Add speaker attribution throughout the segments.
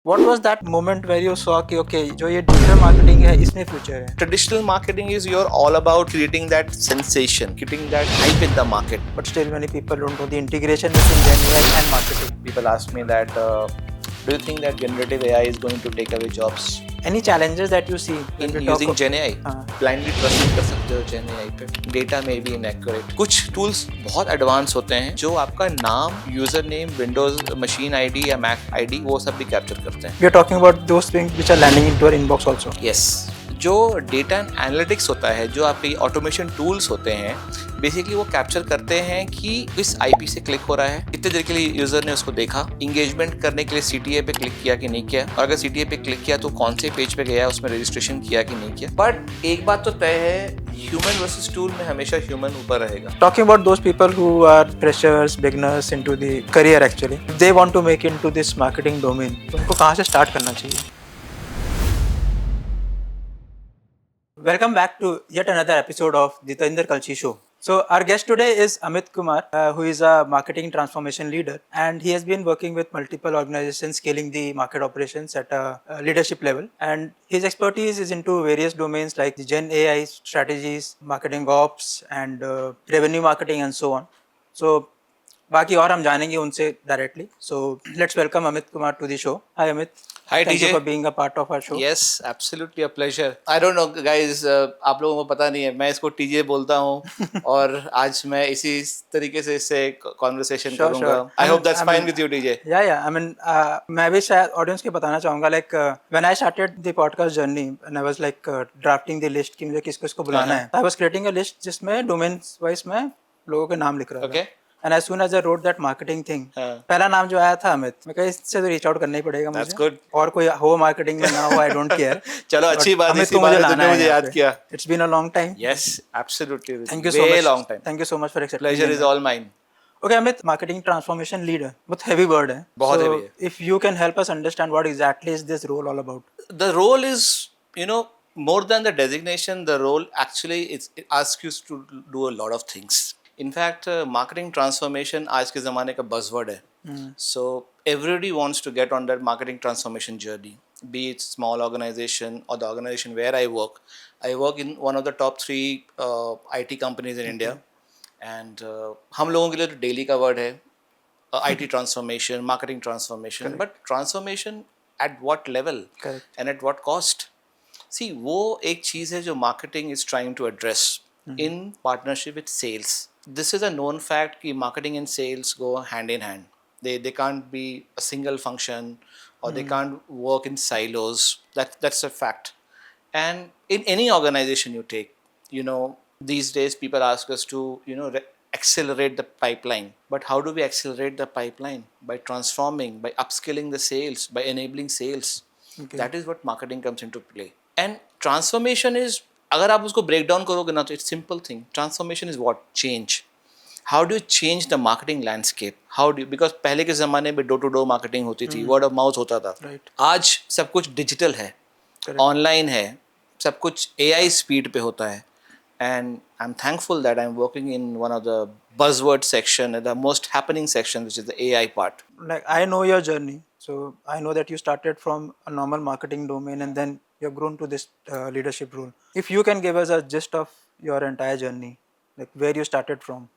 Speaker 1: What was that moment where you saw कि okay जो ये digital marketing है इसमें future है?
Speaker 2: Traditional marketing is you're all about creating that sensation, creating that hype in the market.
Speaker 1: But still many people don't know the integration between Gen AI and marketing.
Speaker 2: People ask me that, do you think that generative AI is going to take away jobs?
Speaker 1: Any challenges that you see when
Speaker 2: In
Speaker 1: we talk
Speaker 2: using Gen AI,
Speaker 1: हाँ.
Speaker 2: blindly trust नहीं कर सकते हो Gen AI पे. Data may be inaccurate. कुछ tools बहुत advanced होते हैं जो आपका नाम, user name, Windows machine ID या मैक आईडी वो सब भी कैप्चर करते हैं.
Speaker 1: We are talking about those things which are landing into your inbox also.
Speaker 2: Yes. जो डेटा एनालिटिक्स होता है, जो आपके ऑटोमेशन टूल्स होते हैं, बेसिकली वो कैप्चर करते हैं कि इस आईपी से क्लिक हो रहा है, कितने देर के लिए यूजर ने उसको देखा, इंगेजमेंट करने के लिए सीटीए पे क्लिक किया कि नहीं किया, और अगर सीटीए पे क्लिक किया तो कौन से पेज पे गया, उसमें रजिस्ट्रेशन किया कि नहीं किया. बट एक बात तो तय है, ह्यूमन वर्सेस टूल में हमेशा ह्यूमन ऊपर रहेगा.
Speaker 1: Talking about those people who are freshers, beginners into the career actually, if they want to make into this marketing domain, तो उनको कहाँ से start करना चाहिए? Welcome back to yet another episode of the Tarinder Kalshi Show. So our guest today is Amit Kumar, who is a marketing transformation leader, and he has been working with multiple organizations scaling the market operations at a leadership level. And his expertise is into various domains like the Gen AI strategies, marketing ops, and revenue marketing, and so on. So बाकी और हम जानेंगे उनसे directly. So let's welcome Amit Kumar to the show. Hi Amit.
Speaker 2: Hi
Speaker 1: Thank
Speaker 2: TJ.
Speaker 1: you for being a part of our show.
Speaker 2: Yes, absolutely a pleasure. I don't know guys, आप लोगों को पता नहीं है, मैं इसको टीजे बोलता हूँ और आज मैं इसी तरीके से इससे कॉन्वर्सेशन करूँगा. I hope that's fine with you TJ.
Speaker 1: Yeah. I mean, मैं भी शायद ऑडियंस को बताना चाहूँगा like when I started the podcast journey and I was like drafting the list कि मुझे किसको किसको बुलाना है. I was creating a list जिसमें domains wise मैं लोगों के नाम लिख रहा था.
Speaker 2: Okay.
Speaker 1: And as soon as I wrote that marketing thing, पहला नाम जो आया था अमित, मैं कहा इससे तो रीच आउट करना ही पड़ेगा मुझे.
Speaker 2: That's good.
Speaker 1: और कोई हो मार्केटिंग में ना हो, I don't care.
Speaker 2: चलो अच्छी बात है,
Speaker 1: अमित को मुझे लाना है
Speaker 2: मुझे
Speaker 1: यहाँ
Speaker 2: याद
Speaker 1: पे.
Speaker 2: किया.
Speaker 1: It's been a long time.
Speaker 2: Yes, absolutely.
Speaker 1: Thank you so
Speaker 2: Way
Speaker 1: much.
Speaker 2: long time.
Speaker 1: Thank you so much for accepting.
Speaker 2: Pleasure
Speaker 1: the
Speaker 2: is
Speaker 1: invite.
Speaker 2: all mine.
Speaker 1: Okay, Amit, marketing transformation leader. बहुत heavy word है.
Speaker 2: बहुत
Speaker 1: So,
Speaker 2: heavy है.
Speaker 1: if you can help us understand what exactly is this role all about?
Speaker 2: The role is, more than the designation, the role actually it asks you to do a lot of things. In fact, marketing transformation आज के ज़माने का buzzword है. So everybody wants to get on that marketing transformation journey. Be it small organization or the organization where I work. I work in one of the top 3 IT companies in India. And हम लोगों के लिए तो daily का word है. IT transformation, marketing transformation. But transformation at what level?
Speaker 1: Correct.
Speaker 2: And at what cost? See, वो एक चीज़ है जो marketing is trying to address in partnership with sales. This is a known fact कि marketing and sales go hand in hand. They can't be a single function or they can't work in silos. That's a fact. And in any organization you take, these days people ask us to, accelerate the pipeline. But how do we accelerate the pipeline? By transforming, by upskilling the sales, by enabling sales.
Speaker 1: Okay.
Speaker 2: That is what marketing comes into play. And transformation is, अगर आप उसको break down करोगे ना तो it's simple thing. Transformation is what? Change. How do you change the marketing landscape? Because पहले के ज़माने में door to door marketing होती थी, word of mouth होता था.
Speaker 1: Right.
Speaker 2: आज सब कुछ digital है, online है, सब कुछ AI speed पे होता है. And I'm thankful that I'm working in one of the buzzword section, the most happening section, which is the AI part.
Speaker 1: Like I know your journey, so I know that you started from a normal marketing domain and then you have grown to this leadership role. If you can give us a gist of your entire journey, like where you started from.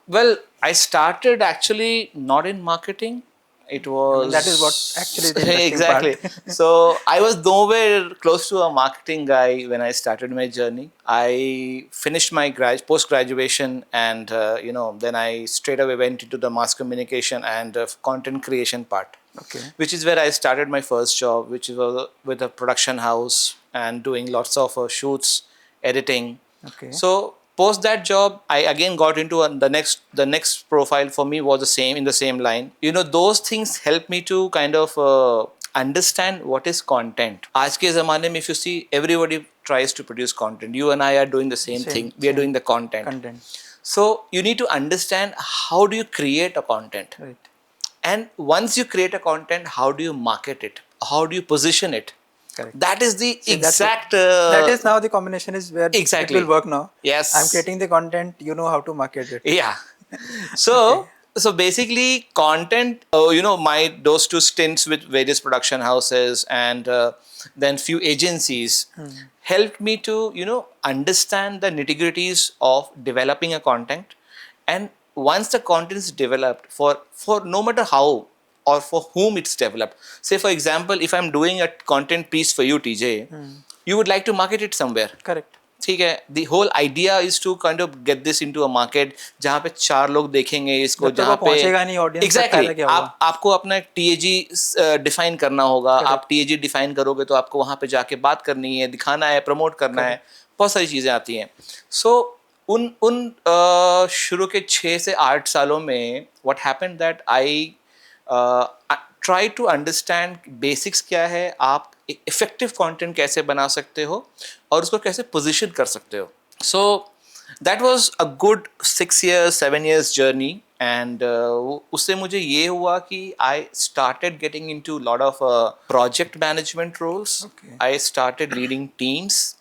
Speaker 2: Well, I started actually not in marketing. It was
Speaker 1: that is what actually the interesting
Speaker 2: exactly.
Speaker 1: part.
Speaker 2: So I was nowhere close to a marketing guy when I started my journey. I finished my post graduation, and then I straight away went into the mass communication and content creation part.
Speaker 1: Okay.
Speaker 2: Which is where I started my first job, which was with a production house and doing lots of shoots, editing.
Speaker 1: Okay.
Speaker 2: So post that job, I again got into the next profile for me was in the same line. Those things help me to kind of understand what is content. आज के ज़माने में, if you see, everybody tries to produce content. You and I are doing the same thing. We are doing the content. So you need to understand how do you create a content.
Speaker 1: Right.
Speaker 2: And once you create a content, how do you market it? How do you position it?
Speaker 1: Correct.
Speaker 2: That is the exact.
Speaker 1: That is now the combination is where
Speaker 2: exactly
Speaker 1: it will work now.
Speaker 2: Yes.
Speaker 1: I'm creating the content. You know how to market it.
Speaker 2: Yeah. So So basically, content. My those 2 stints with various production houses and then few agencies helped me to understand the nitty-gritties of developing a content. And once the content is developed, for no matter how or for whom it's developed. Say for example, if I'm doing a content piece for you, TJ, you would like to market it somewhere.
Speaker 1: Correct
Speaker 2: ठीक है. The whole idea is to kind of get this into a market जहाँ पे 4 लोग देखेंगे इसको,
Speaker 1: जब तक वो
Speaker 2: जहाँ पे
Speaker 1: पहुंचेगा नहीं ऑडियंस तक
Speaker 2: एग्जैक्टली
Speaker 1: फायदा क्या होगा
Speaker 2: आपको अपना एक टीएजी डिफाइन करना होगा. आप टीएजी डिफाइन करोगे तो आपको वहाँ पे जाके बात करनी है, दिखाना है, प्रमोट करना है, बहुत सारी चीज़ें आती हैं. सो उन शुरू के 6 से 8 सालों में what happened that I try to understand basics क्या है, आप इफेक्टिव कंटेंट कैसे बना सकते हो और उसको कैसे पोजीशन कर सकते हो. So that was a good 6 years 7 years journey. And उससे मुझे ये हुआ कि I started getting into lot of project management roles. I started leading teams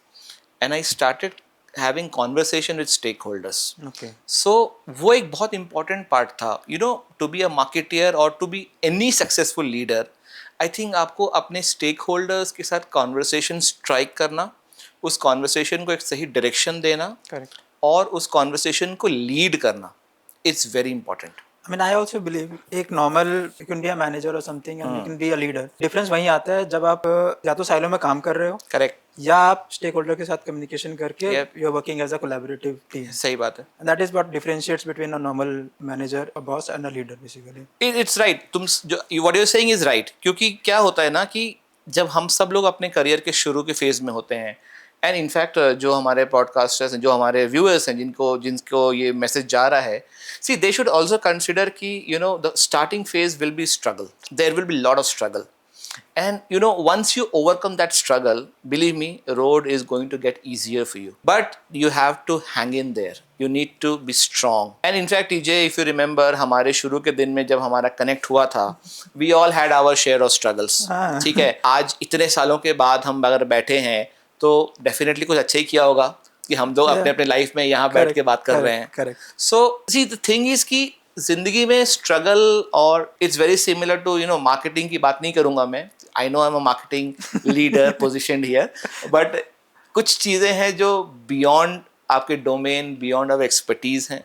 Speaker 2: and I started having conversation with stakeholders.
Speaker 1: Okay.
Speaker 2: So वो एक बहुत important part था. To be a marketeer or to be any successful leader, I think आपको अपने stakeholders के साथ conversation strike करना, उस conversation को एक सही direction देना,
Speaker 1: करेक्ट
Speaker 2: और उस conversation को lead करना, it's very important.
Speaker 1: I mean, I also believe एक normal you can be a manager or something and you can be a leader. Difference वहीं आता है जब आप या तो साइलो में काम कर रहे हो
Speaker 2: Correct.
Speaker 1: या आप स्टेक होल्डर के साथ कम्युनिकेशन करके you are working as a collaborative team.
Speaker 2: सही बात है.
Speaker 1: And that is what differentiates between a normal manager, a boss and a leader basically.
Speaker 2: It's right. What you're saying is right. क्योंकि क्या होता है ना कि जब हम सब लोग अपने करियर के शुरू के फेज में होते हैं, एंड इनफैक्ट जो हमारे पॉडकास्टर्स हैं, जो हमारे व्यूअर्स हैं, जिनको ये मैसेज जा रहा है, see they should also consider कि the starting phase will be struggle. There will be lot of struggle. And once you overcome that struggle, believe me, road is going to get easier for you. But you have to hang in there. You need to be strong. And in fact, TJ, if you remember, हमारे शुरू के दिन में जब हमारा connect हुआ था, we all had our share of struggles. ठीक है. आज इतने सालों के बाद हम अगर बैठे हैं तो डेफिनेटली कुछ अच्छा ही किया होगा कि हम दो अपने अपने लाइफ में यहाँ बैठ के बात कर रहे हैं.
Speaker 1: Correct.
Speaker 2: So see the thing is कि जिंदगी में स्ट्रगल, और it's very similar to marketing की बात नहीं करूंगा मैं. I know I am a marketing leader positioned here, but कुछ चीज़ें हैं जो बियॉन्ड आपके डोमेन, बियॉन्ड ऑफ एक्सपर्टीज हैं.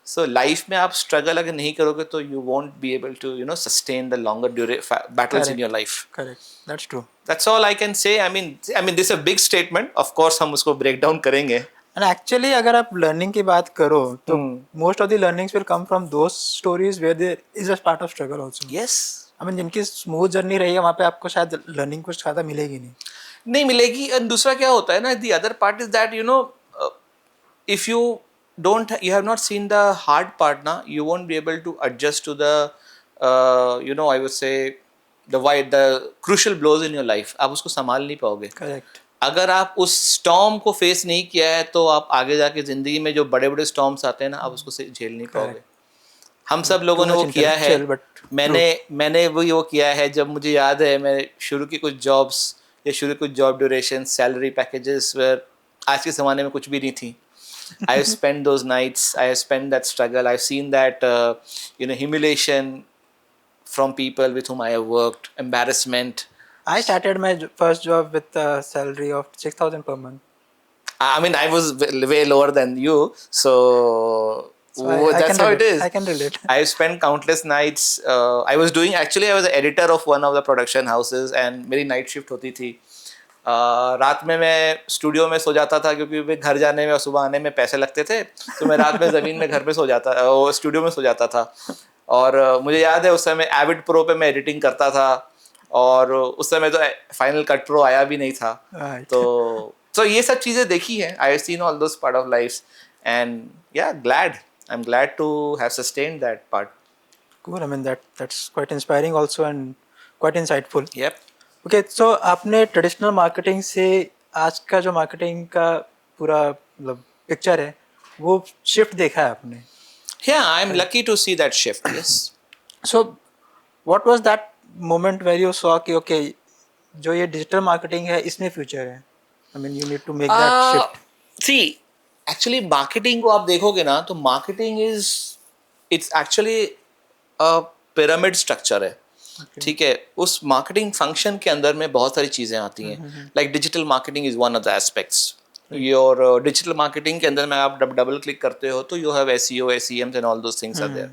Speaker 2: सो लाइफ में आप स्ट्रगल अगर नहीं करोगे तो you won't be able to sustain the longer battles in your life.
Speaker 1: Correct. That's true.
Speaker 2: That's all I can say. I mean, this is a big statement. Of course, हम उसको break down करेंगे.
Speaker 1: And actually अगर आप learning की बात करो तो most of the learnings will come from those stories where there is a part of struggle also.
Speaker 2: Yes.
Speaker 1: I mean जिनकी स्मूथ जर्नी रही है वहाँ पे आपको शायद लर्निंग कुछ ज़्यादा मिलेगी
Speaker 2: नहीं मिलेगी. और दूसरा क्या होता है ना, the other part is that if you have not seen the hard part ना, you won't be able to adjust to the I would say the crucial blows in your life. आप उसको संभाल नहीं पाओगे.
Speaker 1: करेक्ट.
Speaker 2: अगर आप उस storm को फेस नहीं किया है तो आप आगे जाके जिंदगी में जो बड़े बड़े स्टॉर्म्स आते हैं ना, आप उसको झेल नहीं पाओगे. हम सब लोगों ने वो किया है. मैंने वो किया है. जब मुझे याद है, मैं शुरू की कुछ जॉब्स या शुरू की कुछ job duration, salary packages where आज के ज़माने में कुछ भी नहीं थी. I have spent those nights, I have spent that struggle, I've seen that humiliation from people with whom I have worked, embarrassment.
Speaker 1: I started my first job with a salary of 6,000 per month.
Speaker 2: I mean, I was way lower than you, so that's how it is.
Speaker 1: I can relate.
Speaker 2: I have spent countless nights. I was an editor of one of the production houses, and मेरी night shift होती थी. रात में मैं studio में सो जाता था क्योंकि मैं घर जाने में और सुबह आने में पैसे लगते थे, तो मैं रात में ज़मीन में घर पे सो जाता, स्टूडियो में सो जाता था. और मुझे याद है उस समय एविड प्रो पे मैं एडिटिंग करता था, और उस समय तो फाइनल कट प्रो आया भी नहीं था. तो ये सब चीज़ें देखी हैं. I have seen all those part of life, and yeah I am glad to have sustained that part.
Speaker 1: Cool. I mean that's quite inspiring also and quite insightful.
Speaker 2: Yep.
Speaker 1: Okay, so आपने traditional marketing से आज का जो marketing का पूरा मतलब picture है वो शिफ्ट देखा है आपने.
Speaker 2: Yeah, I'm lucky to see that shift. Yes.
Speaker 1: So what was that moment where you saw कि okay जो ये डिजिटल मार्केटिंग है इसमें फ्यूचर है. I mean you need to make that shift.
Speaker 2: See, actually marketing को आप देखोगे ना तो marketing it's actually pyramid structure है, ठीक है। उस मार्केटिंग फंक्शन के अंदर में बहुत सारी चीज़ें आती हैं, like digital marketing is one of the aspects. Your digital marketing के अंदर में आप डबल क्लिक करते हो तो you have SEO, SEMs and all those things are there,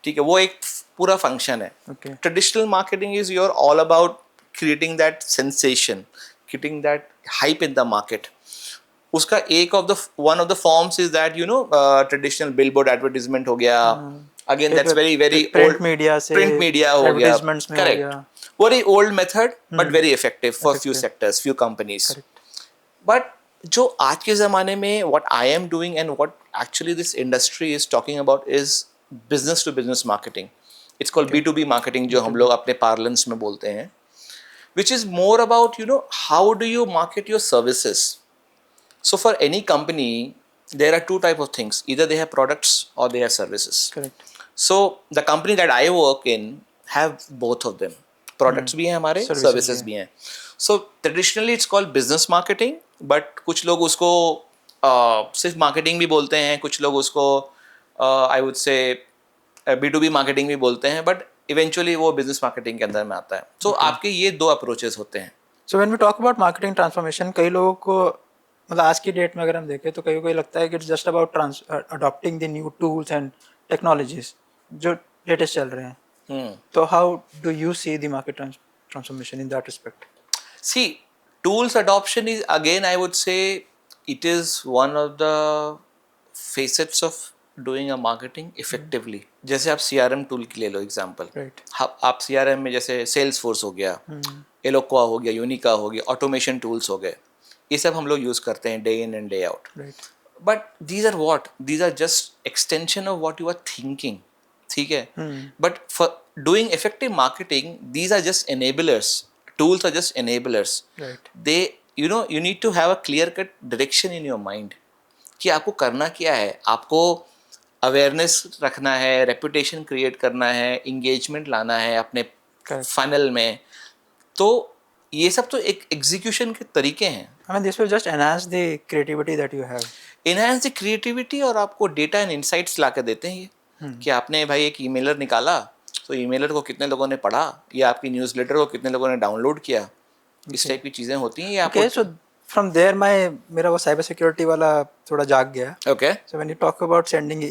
Speaker 2: ठीक है। वो एक पूरा फंक्शन है।
Speaker 1: Okay.
Speaker 2: Traditional marketing is your all about creating that sensation, creating that hype in the market. उसका एक of the one of the forms is that you know traditional billboard advertisement हो गया, again that's very
Speaker 1: print
Speaker 2: old,
Speaker 1: media से
Speaker 2: print media हो गया,
Speaker 1: advertisements में हो
Speaker 2: correct,
Speaker 1: गया,
Speaker 2: very old method but very effective for few
Speaker 1: Effective.
Speaker 2: Sectors, few companies.
Speaker 1: Correct.
Speaker 2: But जो आज के ज़माने में what I am doing and what actually this industry is talking about is business to business marketing. It's called B2B marketing, जो हम लोग अपने parlance में बोलते हैं, which is more about, you know, how do you market your services. So for any company there are two type of things, either they have products or they have services.
Speaker 1: Correct.
Speaker 2: So the company that I work in have both of them, products भी हैं हमारे,
Speaker 1: Services
Speaker 2: services
Speaker 1: भी
Speaker 2: भी हैं। So traditionally it's called business marketing, but कुछ लोग उसको सिर्फ marketing भी बोलते हैं, कुछ लोग उसको I would say B2B marketing भी बोलते हैं, बट इवेंचुअली वो बिजनेस मार्केटिंग के अंदर में आता है। तो आपके ये दो अप्रोचेस होते हैं।
Speaker 1: So when we talk about marketing transformation, कई लोगों को मतलब आज की डेट में अगर हम देखें तो कई को लगता है कि it's just about adopting the new tools and technologies जो लेटेस्ट चल रहे हैं। तो how do you see the market transformation in that respect?
Speaker 2: See, tools adoption is, again I would say, it is one of the facets of doing a marketing effectively. जैसे आप CRM tool के ले लो example,
Speaker 1: right,
Speaker 2: आप CRM में जैसे Salesforce हो गया, एलोक्वा हो गया, यूनिका हो गया, ऑटोमेशन टूल्स हो गए, ये सब हम लोग यूज़ करते हैं day in and day out.
Speaker 1: Right,
Speaker 2: but these are what, these are just extension of what you are thinking, ठीक है। But for doing effective marketing these are just enablers, tools are just enablers.
Speaker 1: Right,
Speaker 2: They, you know, you need to have a clear cut direction in your mind कि आपको करना क्या है। आपको awareness रखना है, रेपुटेशन क्रिएट करना है, इंगेजमेंट लाना है अपने
Speaker 1: Correct.
Speaker 2: फनल में। तो ये सब तो एक एग्जीक्यूशन के तरीके हैं।
Speaker 1: I mean, this will just enhance the creativity that you have.
Speaker 2: Enhance the creativity, और आपको डेटा एंड इंसाइट्स ला के देते हैं ये कि आपने भाई एक ईमेलर निकाला तो ईमेलर को कितने लोगों ने पढ़ा, या आपकी न्यूज़लेटर को कितने लोगों ने डाउनलोड किया, इस टाइप की चीज़ें होती हैं। ये आपको
Speaker 1: Okay, so from there मेरा वो साइबर सिक्योरिटी वाला थोड़ा जाग गया.
Speaker 2: Okay.
Speaker 1: So when you talk about sending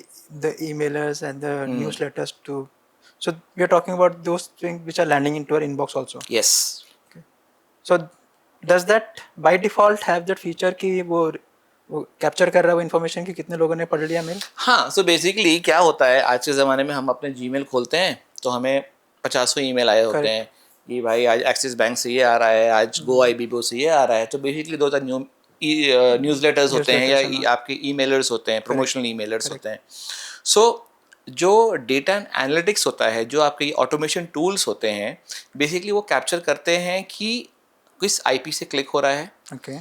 Speaker 1: the emailers and the newsletters to, so we are talking about those things which are landing into our inbox also.
Speaker 2: Yes.
Speaker 1: So does that by default have that feature कि वो capture कर रहा है वो information कि कितने लोगों ने पढ़ लिया मेल?
Speaker 2: हाँ, सो बेसिकली क्या होता है आज के ज़माने में, हम अपने जीमेल खोलते हैं तो हमें 50 ईमेल आए होते हैं कि भाई आज एक्सिस बैंक से ये आ रहा है, आज गो IBBO से ये आ रहा है। तो बेसिकली दो चार न्यूज़लेटर्स होते हैं या आपके ईमेलर्स होते हैं, प्रमोशनल ईमेलर्स होते हैं। सो जो डेटा एंड एनालिटिक्स होता है, जो आपके ऑटोमेशन टूल्स होते हैं, बेसिकली वो कैप्चर करते हैं कि किस IP से क्लिक हो रहा है,
Speaker 1: ओके,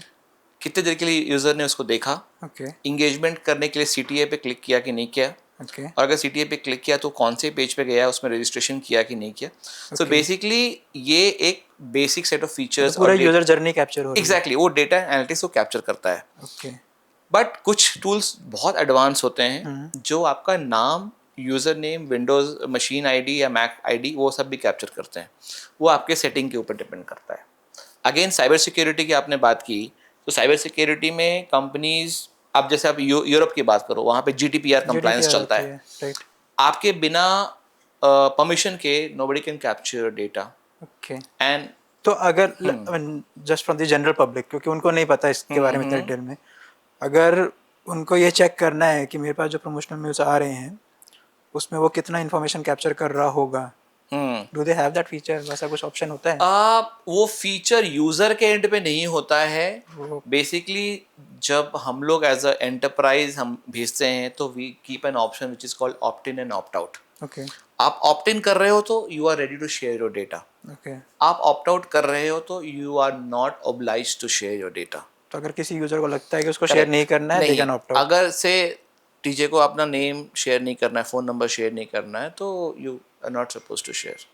Speaker 2: कितने देर के लिए यूज़र ने उसको देखा,
Speaker 1: ओके,
Speaker 2: इंगेजमेंट करने के लिए CTA पे क्लिक किया कि नहीं किया,
Speaker 1: ओके,
Speaker 2: और अगर CTA पे क्लिक किया तो कौन से पेज पे गया, उसमें रजिस्ट्रेशन किया कि नहीं किया। सो बेसिकली ये एक बेसिक सेट ऑफ फीचर्स,
Speaker 1: पूरा यूजर जर्नी कैप्चर हो रही है।
Speaker 2: एग्जैक्टली वो डेटा एनालिटिक्स को कैप्चर करता है।
Speaker 1: ओके,
Speaker 2: बट कुछ टूल्स बहुत एडवांस होते हैं जो आपका नाम, user name, Windows machine ID या मैक ID वो सब भी कैप्चर करते हैं। वो आपके सेटिंग के ऊपर डिपेंड करता है। अगेन साइबर सिक्योरिटी की आपने बात की, तो साइबर सिक्योरिटी में कंपनीज, अब जैसे आप यूरोप की बात करो, वहाँ पे GDPR कंप्लायंस चलता है।
Speaker 1: राइट,
Speaker 2: आपके बिना परमिशन के nobody can capture data.
Speaker 1: Okay.
Speaker 2: And
Speaker 1: तो अगर just from the general public, क्योंकि उनको नहीं पता इसके बारे में इतना डिटेल में, अगर उनको ये चेक करना है कि मेरे पास जो प्रमोशनल मेल्स आ रहे हैं उसमें वो कितना इन्फॉर्मेशन कैप्चर कर रहा होगा, do they have that feature? वैसा कुछ ऑप्शन होता है?
Speaker 2: वो फीचर यूजर के एंड पे नहीं होता है। बेसिकली जब हम लोग एज अ एंटरप्राइज हम भेजते हैं तो we keep an option which is called opt in and opt out.
Speaker 1: Okay,
Speaker 2: आप ऑप्ट इन कर रहे हो तो you are ready to share your data.
Speaker 1: Okay.
Speaker 2: आप ऑप्ट आउट कर रहे हो तो you are not obliged to share your data.
Speaker 1: तो अगर किसी यूजर को लगता है कि उसको शेयर नहीं करना है, दे कैन ऑप्ट आउट।
Speaker 2: अगर से टीजे को अपना नेम शेयर नहीं करना है, फोन नंबर शेयर नहीं करना है, तो you are not suppose to share.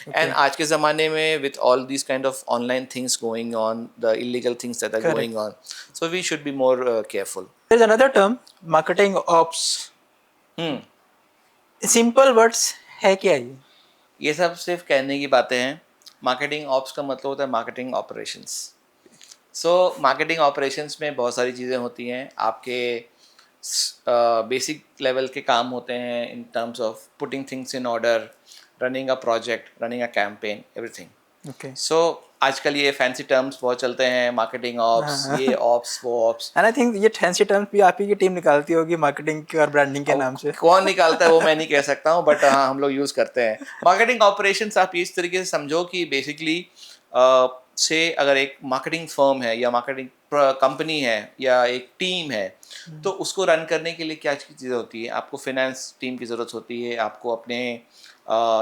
Speaker 2: And आज के ज़माने में with all this kind of online things going on, the illegal things that are going on, so we should be more careful.
Speaker 1: There is another term, marketing ops. Simple words है क्या
Speaker 2: ये सब सिर्फ कहने की बातें हैं. मार्केटिंग ऑप्स का मतलब होता है marketing operations. So marketing operations में बहुत सारी चीज़ें होती हैं. आपके बेसिक लेवल के काम होते हैं in terms of putting things in order, running a project, running a campaign, everything.
Speaker 1: Okay
Speaker 2: so आजकल ये फैंसी टर्म्स बहुत चलते हैं, मार्केटिंग ऑप्स, ये ऑप्स, वो ऑप्स.
Speaker 1: एंड आई थिंक ये फैंसी टर्म्स भी आप ही की टीम निकालती होगी मार्केटिंग की और ब्रांडिंग के
Speaker 2: अब
Speaker 1: नाम से.
Speaker 2: कौन निकालता है वो मैं नहीं कह सकता हूँ, बट हाँ हम लोग यूज करते हैं. मार्केटिंग ऑपरेशंस आप इस तरीके से समझो कि बेसिकली से अगर एक मार्केटिंग फर्म है या मार्केटिंग कंपनी है या एक टीम है, तो उसको रन करने के लिए क्या चीज़ें होती है. आपको फाइनेंस टीम की ज़रूरत होती है, आपको अपने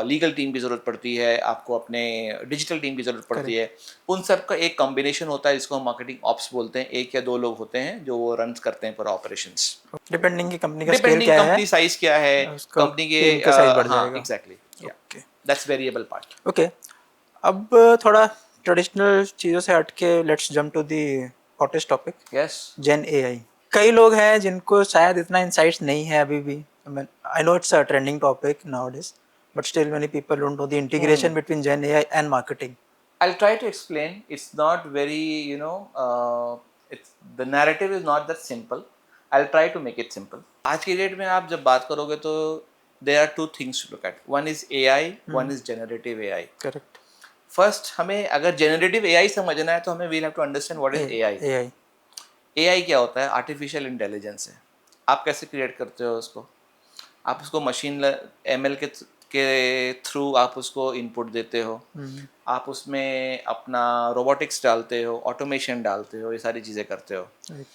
Speaker 2: लीगल टीम की ज़रूरत पड़ती है, आपको अपने डिजिटल टीम की ज़रूरत पड़ती है. उन सब का एक कॉम्बिनेशन होता है जिसको हम मार्केटिंग ऑप्स बोलते हैं. एक या दो लोग होते हैं जो वो रन करते हैं पूरा ऑपरेशंस.
Speaker 1: डिपेंडिंग की कंपनी का स्केल
Speaker 2: डिपेंडिंग
Speaker 1: क्या है
Speaker 2: कंपनी साइज क्या है,
Speaker 1: उसका
Speaker 2: कंपनी के
Speaker 1: टीम का साइज बढ़
Speaker 2: हाँ
Speaker 1: जाएगा.
Speaker 2: एग्जैक्टली, या
Speaker 1: okay
Speaker 2: that's variable part.
Speaker 1: Okay. अब थोड़ा ट्रेडिशनल चीज़ों से हट के let's jump to the hottest topic,
Speaker 2: yes.
Speaker 1: Gen AI. कई लोग हैं जिनको शायद इतना इंसाइट्स नहीं है अभी भी. I know it's a trending topic nowadays, but still many people don't know the integration between Gen AI and marketing.
Speaker 2: I'll try to explain. It's not very, it's the narrative is not that simple. I'll try to make it simple. आज की date में आप जब बात करोगे तो there are two things to look at. One is AI, one is generative AI.
Speaker 1: Correct.
Speaker 2: First, हमें अगर generative AI समझना है तो हमें we'll have to understand what is AI.
Speaker 1: AI
Speaker 2: AI क्या होता है? आर्टिफिशियल इंटेलिजेंस है. आप कैसे क्रिएट करते हो उसको? आप उसको मशीन ML के थ्रू आप उसको इनपुट देते हो. आप उसमें अपना रोबोटिक्स डालते हो, ऑटोमेशन डालते हो, ये सारी चीज़ें करते हो.
Speaker 1: राइट.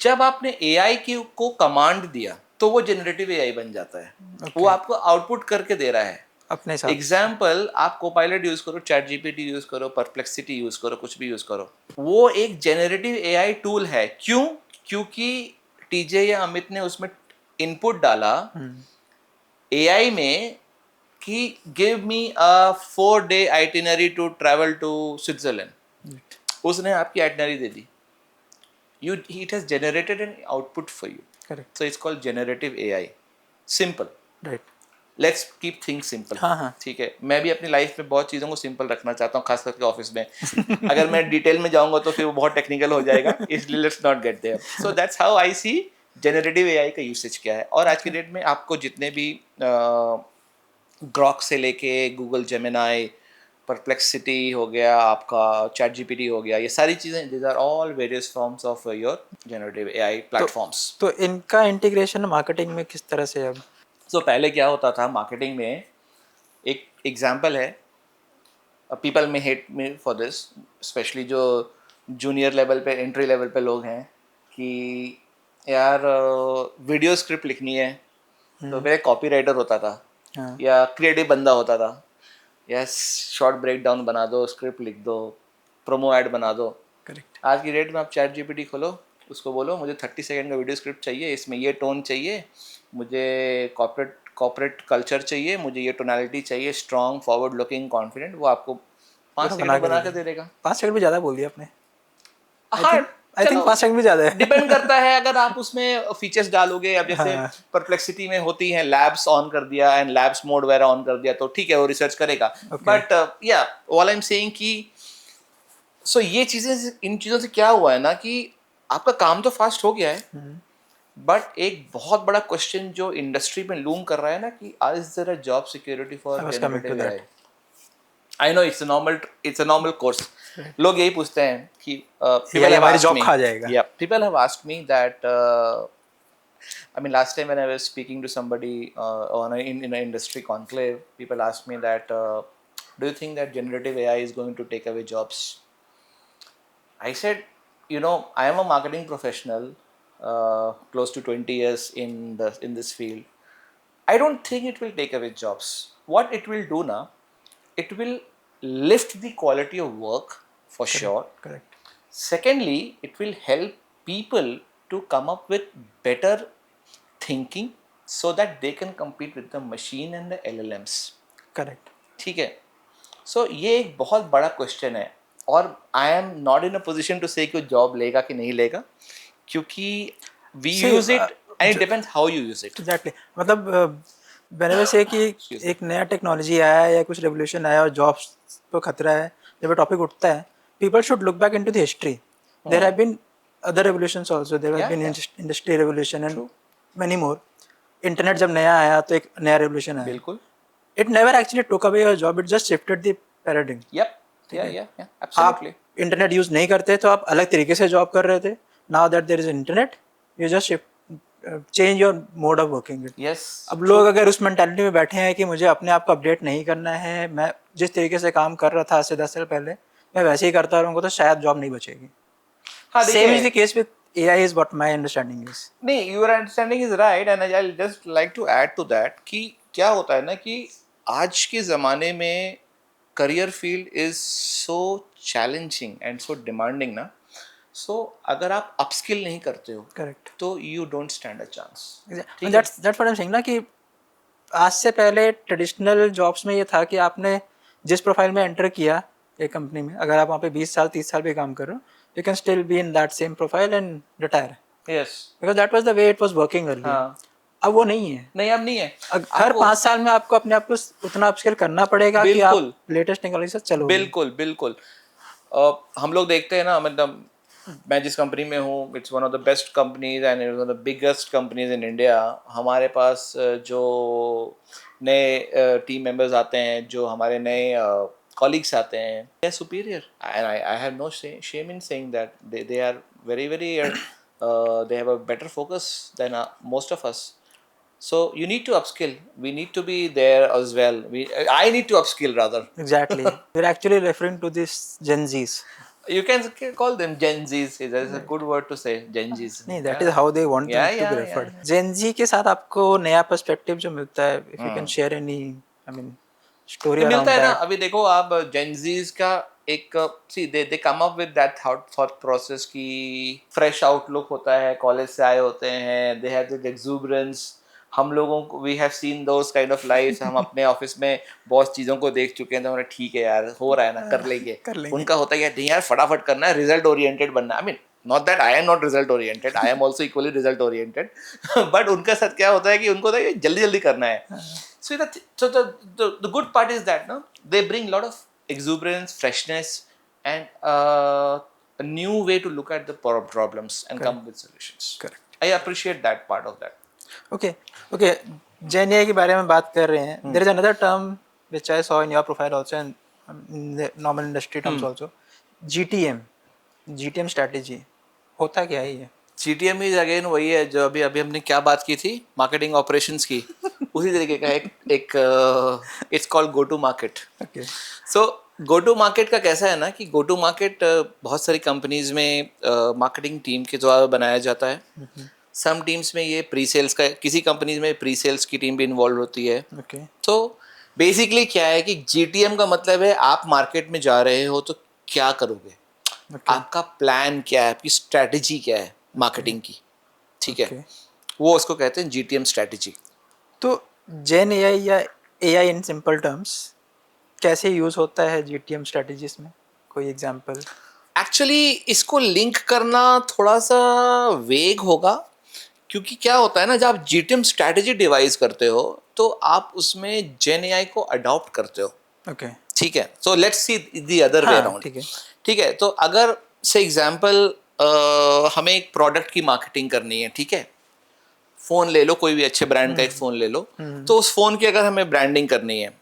Speaker 2: जब आपने AI को कमांड दिया तो वो जनरेटिव AI बन जाता है. वो आपको आउटपुट करके दे रहा है.
Speaker 1: अपने हिसाब से.
Speaker 2: एग्जाम्पल, आप कोपायलट यूज करो, चैट जीपीटी यूज करो, परप्लेक्सिटी यूज करो, कुछ भी यूज करो, वो एक जेनरेटिव एआई टूल है. क्यों? क्योंकि टीजे या अमित ने उसमें इनपुट डाला एआई में कि give me a 4-day itinerary to travel to Switzerland. उसने आपकी आइटिनरी दे दी. It has generated an output for you.
Speaker 1: Correct.
Speaker 2: So it's called generative AI. Simple.
Speaker 1: Right.
Speaker 2: Let's keep things simple.
Speaker 1: हाँ हाँ.
Speaker 2: ठीक है. मैं भी अपनी लाइफ में बहुत चीज़ों को सिंपल रखना चाहता हूँ, खास करके ऑफिस में. अगर मैं डिटेल में जाऊंगा तो फिर वो बहुत टेक्निकल हो जाएगा, इसलिए let's not get there. So that's how I see generative AI का यूसेज क्या है. और आज की डेट में आपको जितने भी ग्रॉक से लेके गूगल जेमिनाई, परप्लेक्सिटी हो गया, आपका चैट जीपीटी हो गया, ये सारी चीज़ें these are all various forms of your generative AI platforms.
Speaker 1: तो इनका इंटीग्रेशन मार्केटिंग में किस तरह से अब?
Speaker 2: सो पहले क्या होता था मार्केटिंग में, एक एग्जाम्पल है, पीपल में hate me for this, specially जो जूनियर लेवल पे, एंट्री लेवल पे लोग हैं, कि यार वीडियो स्क्रिप्ट लिखनी है तो मेरे कॉपी राइटर होता था.
Speaker 1: हाँ.
Speaker 2: या क्रिएटिव बंदा होता था, या शॉर्ट ब्रेक डाउन बना दो, स्क्रिप्ट लिख दो, प्रोमो ऐड बना दो.
Speaker 1: करेक्ट.
Speaker 2: आज की डेट में आप चैट जीपीटी खोलो, उसको बोलो मुझे 30 सेकंड का वीडियो स्क्रिप्ट चाहिए, इसमें ये टोन चाहिए, मुझे कॉर्पोरेट कल्चर चाहिए, मुझे ये टोनालिटी चाहिए, स्ट्रॉन्ग, फॉरवर्ड लुकिंग, कॉन्फिडेंट, वो आपको 5 सेकंड में बना के दे देगा.
Speaker 1: 5 सेकंड भी ज़्यादा बोल दिया आपने.
Speaker 2: हाँ,
Speaker 1: आई थिंक 5 सेकंड भी ज़्यादा है.
Speaker 2: डिपेंड करता है. अगर आप उसमें फीचर्स डालोगे, अब जैसे परप्लेक्सिटी में होती हैं, लैब्स ऑन कर दिया एंड लैब्स मोड वगैरह ऑन कर दिया तो ठीक है, वो रिसर्च करेगा. बट या ऑल आई एम सेइंग कि सो ये चीज़ें, इन चीज़ों से क्या हुआ है ना कि आपका काम तो फास्ट हो गया है, बट एक बहुत बड़ा क्वेश्चन जो इंडस्ट्री में लूम कर रहा है ना कि is there a job security for generative AI. I know it's a normal course. लोग यही पूछते हैं कि people have
Speaker 1: हमारी
Speaker 2: asked
Speaker 1: जॉब
Speaker 2: me-
Speaker 1: खा जाएगा.
Speaker 2: Yeah, people have asked me that I mean last time when I was speaking to somebody in an industry conclave, people asked me that do you think that generative AI is going to take away jobs? I said, I am a marketing professional, close to 20 years in this field. I don't think it will take away jobs. What it will do now, it will lift the quality of work for sure.
Speaker 1: Correct.
Speaker 2: Secondly, it will help people to come up with better thinking so that they can compete with the machine and the LLMs.
Speaker 1: Correct.
Speaker 2: ठीक है. So ये एक बहुत बड़ा question है और I am not in a position to say कि job लेगा कि नहीं लेगा, क्योंकि we use it and it depends how you use it.
Speaker 1: Exactly. मतलब whenever से कि एक नया टेक्नोलॉजी आया है या कुछ रेवोल्यूशन आया और जॉब्स पे खतरा है, जब टॉपिक उठता है, people should look back into the history. There have been other revolutions also. There have
Speaker 2: Yeah,
Speaker 1: been
Speaker 2: yeah.
Speaker 1: industry revolution and
Speaker 2: True.
Speaker 1: many more. Internet जब नया आया तो एक नया रेवोल्यूशन आया.
Speaker 2: बिल्कुल.
Speaker 1: It never actually took away your job. It just shifted the paradigm.
Speaker 2: Yep. Yeah. Absolutely.
Speaker 1: आप internet use नहीं करते तो आप अलग तरीके से जॉब कर रहे थे. Now that there is internet, you just change your mode of working it.
Speaker 2: Yes.
Speaker 1: अब लोग अगर उस मेंटालिटी में बैठे हैं कि मुझे अपने आप को अपडेट नहीं करना है, मैं जिस तरीके से काम कर रहा था आज से 10 साल पहले मैं वैसे ही करता रहूंगा, तो शायद जॉब नहीं बचेगी.
Speaker 2: हाँ,
Speaker 1: Same is the case with AI is what my understanding is.
Speaker 2: नहीं, your understanding is right and I'll just like to add to that कि क्या होता है ना कि आज के ज़माने में career field is so challenging and so demanding ना, सो अगर आप अपस्किल नहीं करते हो
Speaker 1: Correct.
Speaker 2: तो you don't stand a chance.
Speaker 1: That's what I'm saying ना कि आज से पहले ट्रेडिशनल जॉब्स में ये था कि आपने जिस प्रोफाइल में एंटर किया एक कंपनी में, अगर आप वहाँ पे 20 साल 30 साल भी काम कर रहे हो, you can still be in that same profile and retire.
Speaker 2: Yes.
Speaker 1: Because that was the way it was working earlier.
Speaker 2: हाँ.
Speaker 1: अब वो नहीं है.
Speaker 2: नहीं, अब नहीं है.
Speaker 1: हर 5 साल में आपको अपने आप को उतना अपस्किल करना पड़ेगा कि आप लेटेस्ट टेक्नोलॉजी से चलो.
Speaker 2: बिल्कुल. हम लोग देखते हैं ना, मतलब मैं जिस कंपनी में हूँ, it's one of the best companies and it's one of the biggest companies in India. हमारे पास जो नए टीम मेंबर्स आते हैं, जो हमारे नए colleagues आते हैं, they are superior and I have no shame in saying that they are very they have a better focus than most of us. So you need to upskill. We need to be there as well. I need to upskill rather.
Speaker 1: Exactly. We're actually referring to this Gen Zs.
Speaker 2: You can call them Gen Zs. That is a good word to say, Gen Zs.
Speaker 1: नहीं, that is how they want them to be referred. Gen Z के साथ आपको नया perspective जो मिलता है, if you can share any, I mean, story around
Speaker 2: मिलता है ना.
Speaker 1: that.
Speaker 2: अभी देखो आप Gen Zs का एक see they come up with that thought process की fresh outlook होता है, कॉलेज से आए होते हैं, they have that exuberance. हम लोगों को we have seen those kind of lives. हम अपने ऑफिस में बहुत चीज़ों को देख चुके हैं, तो हमारे ठीक है यार, हो रहा है ना, कर लेंगे. उनका होता है यार, नहीं यार फटाफट करना है, रिजल्ट ओरिएंटेड बनना है. I mean not that I am not result oriented, I am also equally result oriented. But उनका साथ क्या होता है कि उनको तो जल्दी जल्दी करना है. So the good part is that no, they bring a lot of exuberance, freshness, and a new way to look at the problems and come with solutions.
Speaker 1: Correct.
Speaker 2: I appreciate that part of that.
Speaker 1: Okay. Gen AI के बारे में बात कर रहे हैं. There is another term which I saw in your profile also and in the normal industry terms also. GTM strategy. होता क्या है ये?
Speaker 2: GTM is again वही है जो अभी हमने क्या बात की थी, मार्केटिंग ऑपरेशंस की. उसी तरीके का एक it's called go to market. So go to market का कैसा है ना कि गो टू मार्केट बहुत सारी कंपनीज में मार्केटिंग टीम के द्वारा बनाया जाता है. सम टीम्स में ये प्री सेल्स का, किसी कंपनीज में प्री सेल्स की टीम भी इन्वॉल्व होती है. तो बेसिकली क्या है कि GTM का मतलब है आप मार्केट में जा रहे हो तो क्या करोगे, आपका प्लान क्या है, आपकी स्ट्रैटेजी क्या है मार्केटिंग की. ठीक है, वो उसको कहते हैं GTM स्ट्रैटेजी.
Speaker 1: तो Gen AI या AI इन सिंपल टर्म्स कैसे यूज होता है GTM स्ट्रेटजीज में? कोई एग्जांपल?
Speaker 2: एक्चुअली इसको लिंक करना थोड़ा सा वेग होगा, क्योंकि क्या होता है ना, जब आप GTM स्ट्रैटेजी डिवाइस करते हो तो आप उसमें Gen AI को अडॉप्ट करते हो.
Speaker 1: ओके,
Speaker 2: ठीक है. So let's see the other way around. ठीक है, तो अगर से एग्जांपल हमें एक प्रोडक्ट की मार्केटिंग करनी है. ठीक है, फोन ले लो, कोई भी अच्छे ब्रांड का एक फोन ले लो. तो उस फोन की अगर हमें ब्रांडिंग करनी है,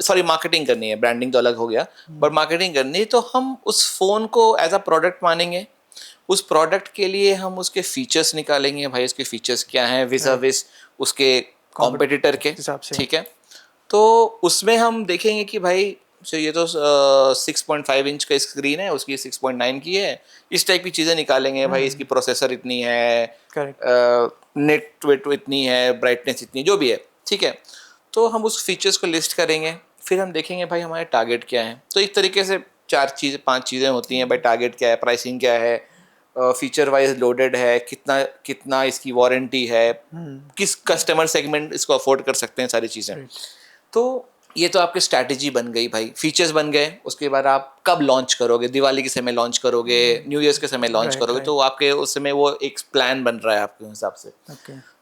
Speaker 2: सॉरी मार्केटिंग करनी है, ब्रांडिंग तो अलग हो गया, पर मार्केटिंग करनी है, तो हम उस फोन को एज अ प्रोडक्ट मानेंगे. उस प्रोडक्ट के लिए हम उसके फीचर्स निकालेंगे, भाई उसके फीचर्स क्या हैं विस उसके कॉम्पिटिटर के. ठीक है, तो उसमें हम देखेंगे कि भाई ये तो 6.5 इंच का स्क्रीन है, उसकी 6.9 की है, इस टाइप की चीज़ें निकालेंगे. भाई इसकी प्रोसेसर इतनी है, नेट वेट इतनी है, ब्राइटनेस इतनी, जो भी है. ठीक है, तो हम उस फीचर्स को लिस्ट करेंगे. फिर हम देखेंगे भाई हमारे टारगेट क्या है. तो एक तरीके से 5 चीज़ें होती हैं. भाई टारगेट क्या है, प्राइसिंग क्या है, फीचर वाइज लोडेड है, कितना इसकी वारंटी है, किस कस्टमर सेगमेंट इसको अफोर्ड कर सकते हैं, सारी चीज़ें. तो ये तो आपकी स्ट्रैटेजी बन गई भाई, फीचर्स बन गए. उसके बाद आप कब लॉन्च करोगे, दिवाली के समय लॉन्च करोगे, न्यू ईयर्स के समय लॉन्च करोगे, तो आपके उस समय वो एक प्लान बन रहा है आपके हिसाब से.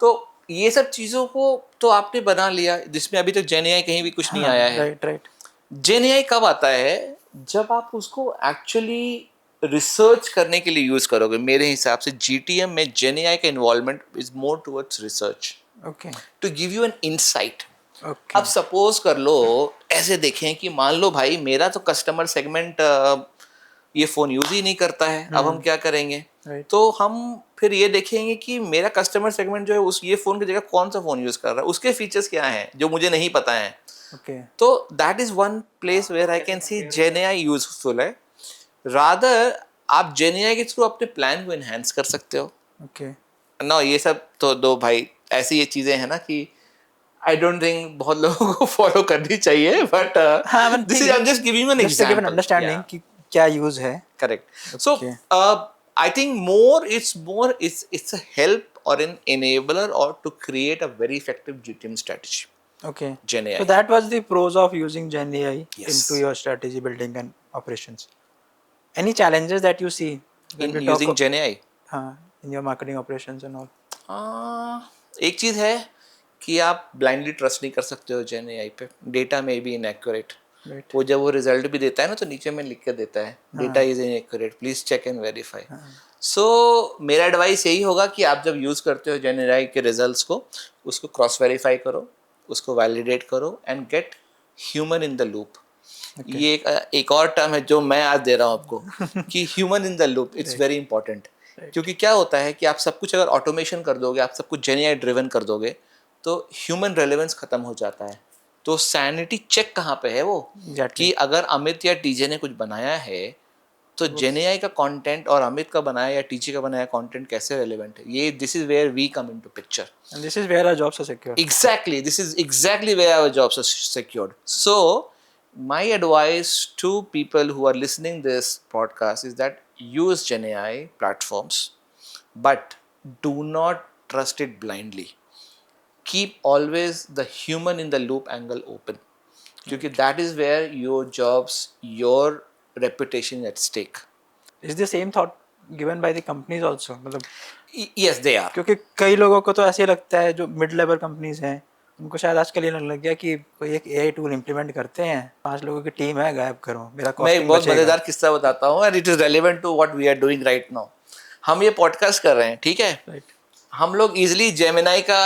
Speaker 2: तो ये सब चीज़ों को तो आपने बना लिया, जिसमें अभी तक जेन एआई कहीं भी कुछ नहीं आया है।
Speaker 1: राइट राइट
Speaker 2: जेन एआई कब आता है? जब आप उसको एक्चुअली रिसर्च करने के लिए यूज करोगे। मेरे हिसाब से जीटीएम में जेन एआई का involvement is more towards research
Speaker 1: okay
Speaker 2: to give you an insight.
Speaker 1: Okay
Speaker 2: अब सपोज कर लो, ऐसे देखें कि मान लो भाई मेरा तो कस्टमर सेगमेंट ये फ़ोन यूज़ ही नहीं करता है, अब हम क्या करेंगे?
Speaker 1: राइट
Speaker 2: तो हम फिर ये देखेंगे कि मेरा कस्टमर सेगमेंट जो है उस ये फ़ोन की जगह कौन सा फ़ोन यूज़ कर रहा है, उसके फीचर्स क्या हैं जो मुझे नहीं पता है।
Speaker 1: ओके
Speaker 2: तो that is one place where I can see Gen AI useful है। रादर आप जेन एआई के थ्रू अपने प्लान को इन्हेंस कर सकते हो
Speaker 1: ओके
Speaker 2: ना। ये सब तो दो भाई ऐसी ये चीज़ें हैं ना कि आई डोंट थिंक बहुत लोगों को फॉलो करनी चाहिए, बट
Speaker 1: हाँ मतलब
Speaker 2: दिस
Speaker 1: ठीक
Speaker 2: इज आई
Speaker 1: है,
Speaker 2: am just giving an
Speaker 1: just to give an
Speaker 2: example.
Speaker 1: Understanding कि क्या यूज है।
Speaker 2: Correct. So
Speaker 1: okay
Speaker 2: I think it's a help or an enabler or to create a very effective GTM strategy.
Speaker 1: okay
Speaker 2: Gen
Speaker 1: so
Speaker 2: AI.
Speaker 1: that was the pros of using Gen AI
Speaker 2: Yes.
Speaker 1: into your strategy building and operations. Any challenges that you see when
Speaker 2: In
Speaker 1: we talk
Speaker 2: using Gen AI.
Speaker 1: in your marketing operations and all?
Speaker 2: एक चीज है कि आप blindly trust नहीं कर सकते हो जेन AI पे। डेटा में भी इनएक्यूरेट।
Speaker 1: Right.
Speaker 2: वो जब वो रिजल्ट भी देता है ना तो नीचे में लिख के देता है डेटा
Speaker 1: हाँ
Speaker 2: is inaccurate, please check and verify.
Speaker 1: हाँ
Speaker 2: सो मेरा एडवाइस यही होगा कि आप जब यूज़ करते हो जेन एआई के रिजल्ट्स को, उसको क्रॉस वेरीफाई करो, उसको वैलिडेट करो and get human in the loop.
Speaker 1: okay
Speaker 2: ये एक और टर्म है जो मैं आज दे रहा हूँ आपको कि human in the loop it's
Speaker 1: Right.
Speaker 2: Very important.
Speaker 1: Right.
Speaker 2: क्योंकि क्या होता है कि आप सब कुछ अगर ऑटोमेशन कर दोगे, आप सब कुछ जेन एआई ड्रिवन कर दोगे, तो ह्यूमन रेलेवेंस खत्म हो जाता है। तो सैनिटी चेक कहाँ पे है वो
Speaker 1: Exactly.
Speaker 2: कि अगर अमित या टीजे ने कुछ बनाया है तो जेन एआई का कंटेंट और अमित का बनाया या टीजे का बनाया कंटेंट कैसे रेलेवेंट है। ये this is where we come into picture.
Speaker 1: And this is where our jobs are secure.
Speaker 2: Exactly, this is exactly where our jobs are secured. So my advice to people who are listening this podcast is that use Gen AI platforms, but do not trust it blindly. Keep always the human in the loop angle open, because that is where your jobs, your reputation at stake.
Speaker 1: Is the same thought given by the companies also? मतलब
Speaker 2: Yes, they are.
Speaker 1: क्योंकि कई लोगों को तो ऐसे लगता है जो मिड लेवल कंपनीज हैं उनको शायद आजकल ये लगने लग गया कि कोई एक एआई टूल इम्प्लीमेंट करते हैं, 5 लोगों की टीम है, गायब करो, मेरा
Speaker 2: मैं एक
Speaker 1: कॉस्टिंग
Speaker 2: बहुत
Speaker 1: बचेगा।
Speaker 2: मजेदार किस्सा बताता हूँ and it is relevant to what we are doing right now. हम ये पॉडकास्ट कर रहे हैं, ठीक है?
Speaker 1: राइट
Speaker 2: हम लोग इजिली जेमिनाई का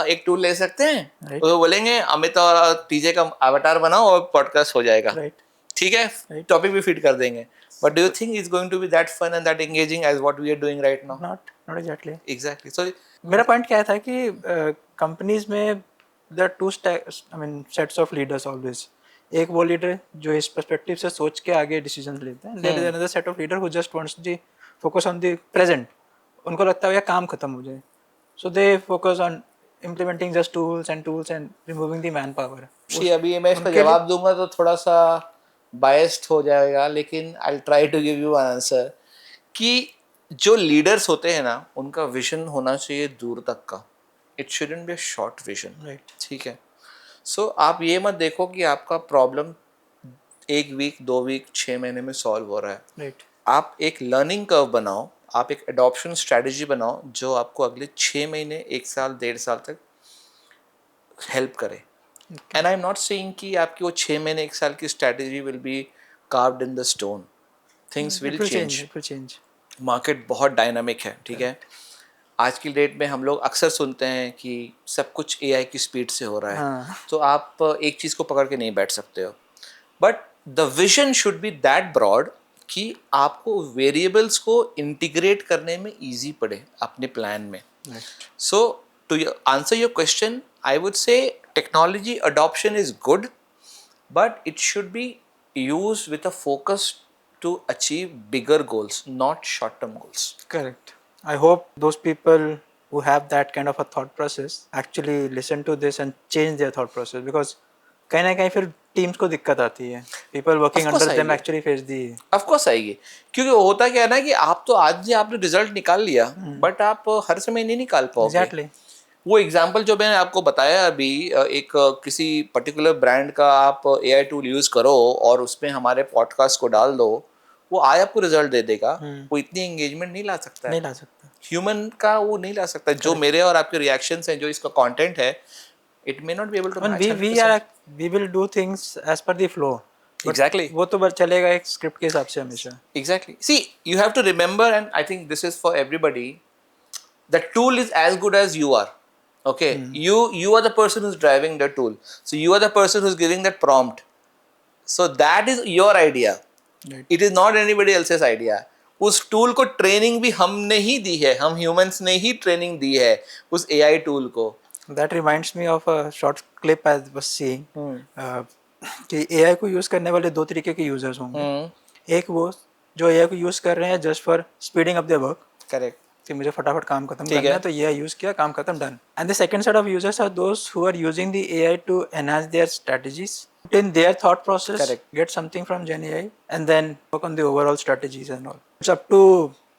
Speaker 2: एक टूल ले सकते हैं,
Speaker 1: Right.
Speaker 2: वो बोलेंगे अमित और टीजे का अवतार बनाओ और पॉडकास्ट हो जाएगा,
Speaker 1: राइट
Speaker 2: ठीक है?
Speaker 1: Right.
Speaker 2: टॉपिक भी फिट कर देंगे। But do you think is going to be that fun and that engaging as what we are doing right now?
Speaker 1: Not exactly.
Speaker 2: Exactly. So
Speaker 1: मेरा पॉइंट क्या था कि कंपनीज में there are two I mean sets of leaders always. एक वो leader जो इस perspective से सोच के आगे डिसीजन लेते हैं, there is another set of leader who just wants the focus on the present. उनको लगता है यार काम खत्म हो जाए, so they focus on implementing just tools and removing the manpower.
Speaker 2: शी अभी मैं इसका
Speaker 1: उनके लिए-
Speaker 2: जवाब दूंगा तो थोड़ा सा बायस्ड हो जाएगा, लेकिन I try to give you answer कि जो लीडर्स होते हैं ना उनका विजन होना चाहिए दूर तक का। It shouldn't be a short vision,
Speaker 1: Right.
Speaker 2: ठीक है? सो आप ये मत देखो कि आपका प्रॉब्लम 1 वीक 2 वीक 6 महीने में सॉल्व हो रहा है।
Speaker 1: Right.
Speaker 2: आप एक लर्निंग कर्व बनाओ, आप एक एडॉप्शन स्ट्रेटजी बनाओ जो आपको अगले 6 महीने 1 साल 1.5 साल तक हेल्प करे। And I am not saying कि आपकी वो 6 महीने 1 साल की strategy will be carved in the stone. Things
Speaker 1: It
Speaker 2: will
Speaker 1: will change.
Speaker 2: Change.
Speaker 1: It will change.
Speaker 2: Market बहुत डायनामिक है, ठीक है? आज की डेट में हम लोग अक्सर सुनते हैं कि सब कुछ एआई की स्पीड से हो रहा है,
Speaker 1: हाँ.
Speaker 2: तो आप एक चीज़ को पकड़ के नहीं बैठ सकते हो। But the vision should be that broad कि आपको वेरिएबल्स को इंटीग्रेट करने में ईजी पड़े अपने प्लान में।
Speaker 1: Right.
Speaker 2: So to answer your question, I would say technology adoption is good, but it should be used with a focus to achieve bigger goals, not short-term goals.
Speaker 1: Correct. I hope those people who have that kind of a thought process actually listen to this and change their thought process, because कहीं ना कहीं फिर teams को दिक्कत आती है। People working
Speaker 2: Of course
Speaker 1: under them
Speaker 2: आएगी।
Speaker 1: actually face the
Speaker 2: Of course आएगी, क्योंकि होता क्या है ना कि आप तो आज ही आपने रिजल्ट निकाल लिया, बट आप हर समय नहीं निकाल पाओगे।
Speaker 1: exactly.
Speaker 2: वो एग्जाम्पल जो मैंने आपको बताया अभी, एक किसी पर्टिकुलर ब्रांड का आप एआई टूल यूज़ करो और उसमें हमारे पॉडकास्ट को डाल दो, वो आज आपको रिजल्ट दे देगा, वो इतनी एंगेजमेंट नहीं ला सकता है,
Speaker 1: नहीं ला सकता.
Speaker 2: ह्यूमन का वो नहीं ला सकता. जो मेरे और आपके रिएक्शंस हैं, जो इसका कंटेंट है, it may not be able to
Speaker 1: And
Speaker 2: match
Speaker 1: we are
Speaker 2: 100%.
Speaker 1: we will do things as per the flow. But
Speaker 2: Exactly.
Speaker 1: वो तो बस चलेगा एक स्क्रिप्ट के हिसाब से हमेशा.
Speaker 2: Exactly. See, you have to remember, and I think this is for everybody, the tool is as good as you are. Okay, you are the person who's driving the tool, so you are the person who's giving that prompt, so that is your idea.
Speaker 1: Right.
Speaker 2: It is not anybody else's idea. उस tool को training भी हमने ही दी है, हम humans ने ही training दी है उस AI tool को.
Speaker 1: That reminds me of a short clip I was seeing. कि AI को यूज करने वाले दो तरीके के यूजर्स होंगे. एक वो जो AI को यूज कर रहे हैं just for speeding up their work,
Speaker 2: correct.
Speaker 1: कि मुझे फटाफट काम खत्म करना है तो ये यूज किया, काम खत्म, done. And the second set of users are those who are using the AI to enhance their strategies, in their thought process.
Speaker 2: Correct.
Speaker 1: Get something from Gen AI and then work on the overall strategies and all. It's up to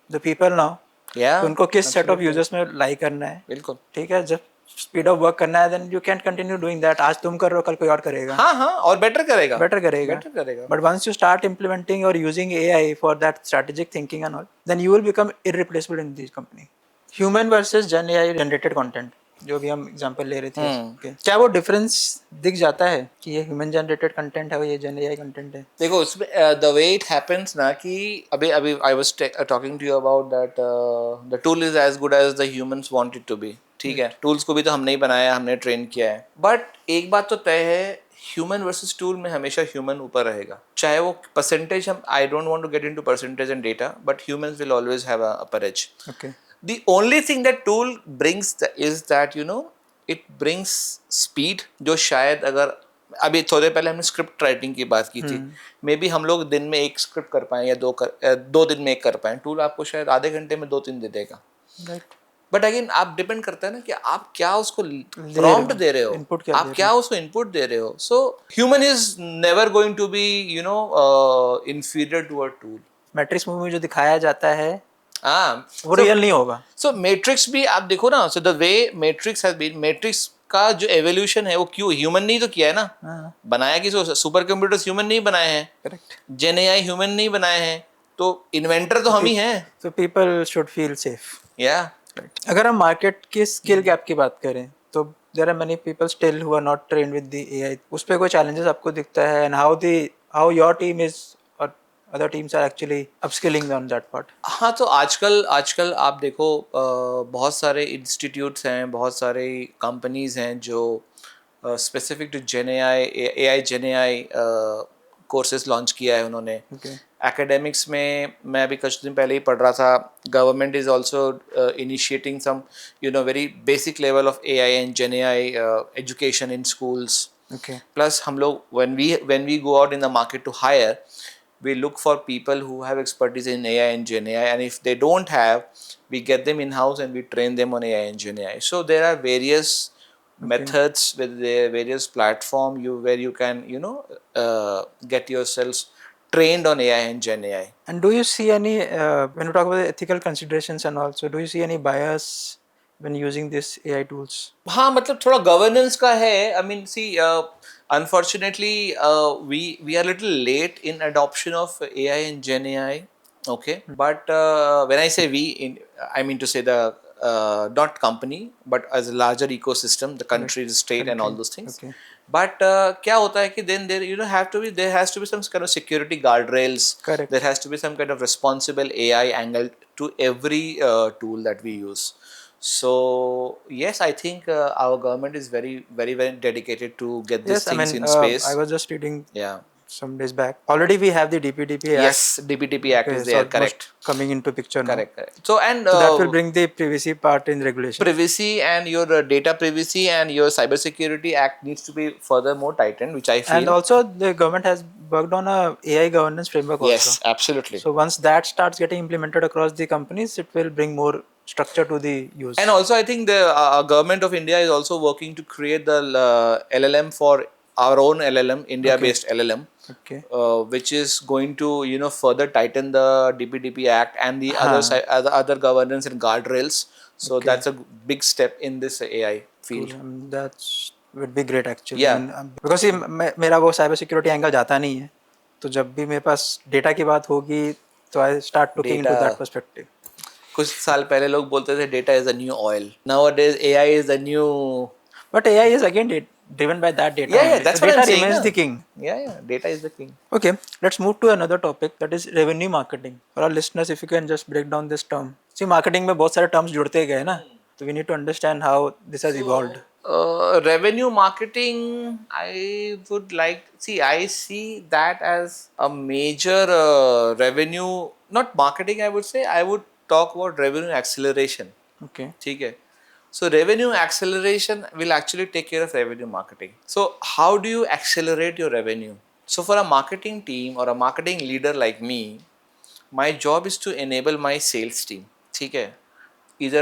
Speaker 1: the people now.
Speaker 2: Yeah,
Speaker 1: उनको किस set of users में लाई करना है.
Speaker 2: बिल्कुल.
Speaker 1: ठीक है, जब speed of work करना है then you can continue doing that. आज तुम कर रहे हो, कल कोई और करेगा.
Speaker 2: हाँ हाँ, और बेटर करेगा.
Speaker 1: बेटर करेगा.
Speaker 2: बेटर करेगा.
Speaker 1: But once you start implementing और using AI for that strategic thinking and all, then you will become irreplaceable in this company. Human versus gen AI generated content जो भी हम एग्जांपल ले रहे थे, okay. क्या वो डिफरेंस दिख जाता है कि ये ह्यूमन जनरेटेड कंटेंट है और ये जेन AI कंटेंट है?
Speaker 2: देखो, उसमें द वे इट हैपेंस ना, कि अभी अभी I was talking to you about that the tool is as good as the humans want it to be. ठीक है, टूल्स को भी तो हमने ही बनाया, हमने ट्रेन किया है. बट एक बात तो तय है, ह्यूमन वर्सेस टूल में हमेशा ह्यूमन ऊपर रहेगा. चाहे वो परसेंटेज, हम I don't want to get into percentage and data, but humans will always have a upper edge.
Speaker 1: Okay.
Speaker 2: The only thing that tool brings is that, you know, it brings speed. जो शायद, अगर अभी थोड़े पहले हमने script writing की बात की थी, मे बी हम लोग दिन में एक स्क्रिप्ट कर पाएं या दो दिन में एक कर पाएं. टूल आपको शायद आधे घंटे में 2-3 दे देगा. बट अगेन आप डिपेंड करता है ना कि आप क्या उसको प्रॉम्प्ट दे रहे हो, आप क्या उसको इनपुट दे रहे हो. So human is never going to be, you know, inferior to a tool.
Speaker 1: Matrix movie में जो दिखाया जाता है
Speaker 2: हाँ,
Speaker 1: वो रियल नहीं होगा.
Speaker 2: सो मैट्रिक्स भी आप देखो ना, so the way Matrix has been, Matrix का जो एवोल्यूशन है वो क्यों ह्यूमन नहीं तो किया है ना. बनाया किसी, सुपर कंप्यूटर्स ह्यूमन नहीं बनाए हैं. करेक्ट. जेन AI ह्यूमन नहीं बनाए हैं, तो इन्वेंटर तो हम ही हैं.
Speaker 1: तो पीपल शुड फील सेफ.
Speaker 2: या
Speaker 1: अगर हम मार्केट की स्किल गैप की बात करें तो there are many people still who are not trained with the AI. उस पे कोई चैलेंजेस आपको दिखता है, and how your team is और other teams are actually upskilling on that part?
Speaker 2: हाँ, तो आजकल आप देखो, बहुत सारे इंस्टीट्यूट्स हैं, बहुत सारे कंपनीज हैं जो specific to Gen AI Gen AI courses launch किया है उन्होंने. एकेडमिक्स में मैं अभी कुछ दिन पहले ही पढ़ रहा था, government is also initiating some, you know, very basic level of AI and gen AI education in schools. Plus हम लोग when we go out in the market to hire, we look for people who have expertise in AI and Gen AI, and if they don't have, we get them in house and we train them on AI and Gen AI. So there are various methods with the various platform where you can, you know, get yourselves trained on AI and Gen AI.
Speaker 1: And do you see any when you talk about ethical considerations and also, do you see any bias when using this AI tools?
Speaker 2: हाँ, मतलब थोड़ा governance का है. I mean, see, unfortunately, we are a little late in adoption of AI and Gen AI. Okay, but when I say we, I mean to say the not company, but as a larger ecosystem, the country, the state, and all those things. Okay. But क्या होता है कि then there has to be some kind of security guardrails.
Speaker 1: Correct.
Speaker 2: There has to be some kind of responsible AI angle to every tool that we use. So yes, I think our government is very, very, very dedicated to get these things in space.
Speaker 1: I was just reading
Speaker 2: Yeah.
Speaker 1: some days back. Already we have the DPDP Act.
Speaker 2: Yes, DPDP Act is there. Correct.
Speaker 1: Coming into picture now.
Speaker 2: Correct. So
Speaker 1: that will bring the privacy part in regulation.
Speaker 2: Privacy and your data privacy and your cybersecurity act needs to be furthermore tightened, which I feel.
Speaker 1: And also the government has worked on a AI governance framework also.
Speaker 2: Yes, absolutely.
Speaker 1: So once that starts getting implemented across the companies, it will bring more structure to the use.
Speaker 2: And also I think the government of India is also working to create the LLM for our own LLM, India-based LLM. Okay. Which is going to, you know, further tighten the DPDP Act and the other governance and guardrails. So that's a big step in this AI field.
Speaker 1: That would be great actually.
Speaker 2: Yeah.
Speaker 1: Because मेरा वो cyber security angle जाता नहीं है. तो जब भी मेरे पास data की बात होगी तो I start looking into
Speaker 2: Data.
Speaker 1: That perspective.
Speaker 2: कुछ साल पहले लोग बोलते थे data is the new oil. Nowadays AI is the new.
Speaker 1: But AI is again driven by that data
Speaker 2: Yeah,
Speaker 1: only. So
Speaker 2: that's what I'm
Speaker 1: data
Speaker 2: saying.
Speaker 1: remains
Speaker 2: Na?
Speaker 1: the king.
Speaker 2: Yeah, data is the king.
Speaker 1: Okay, let's move to another topic, that is revenue marketing. For our listeners, if you can just break down this term. See, marketing में बहुत सारे terms जुड़ते गए ना, तो we need to understand how this has evolved.
Speaker 2: Revenue marketing, I would like see. I see that as a major revenue, not marketing. I would say I would talk about revenue acceleration.
Speaker 1: Okay.
Speaker 2: ठीक है. So revenue acceleration will actually take care of revenue marketing. So how do you accelerate your revenue? So for a marketing team or a marketing leader like me, my job is to enable my sales team. ठीक है. Either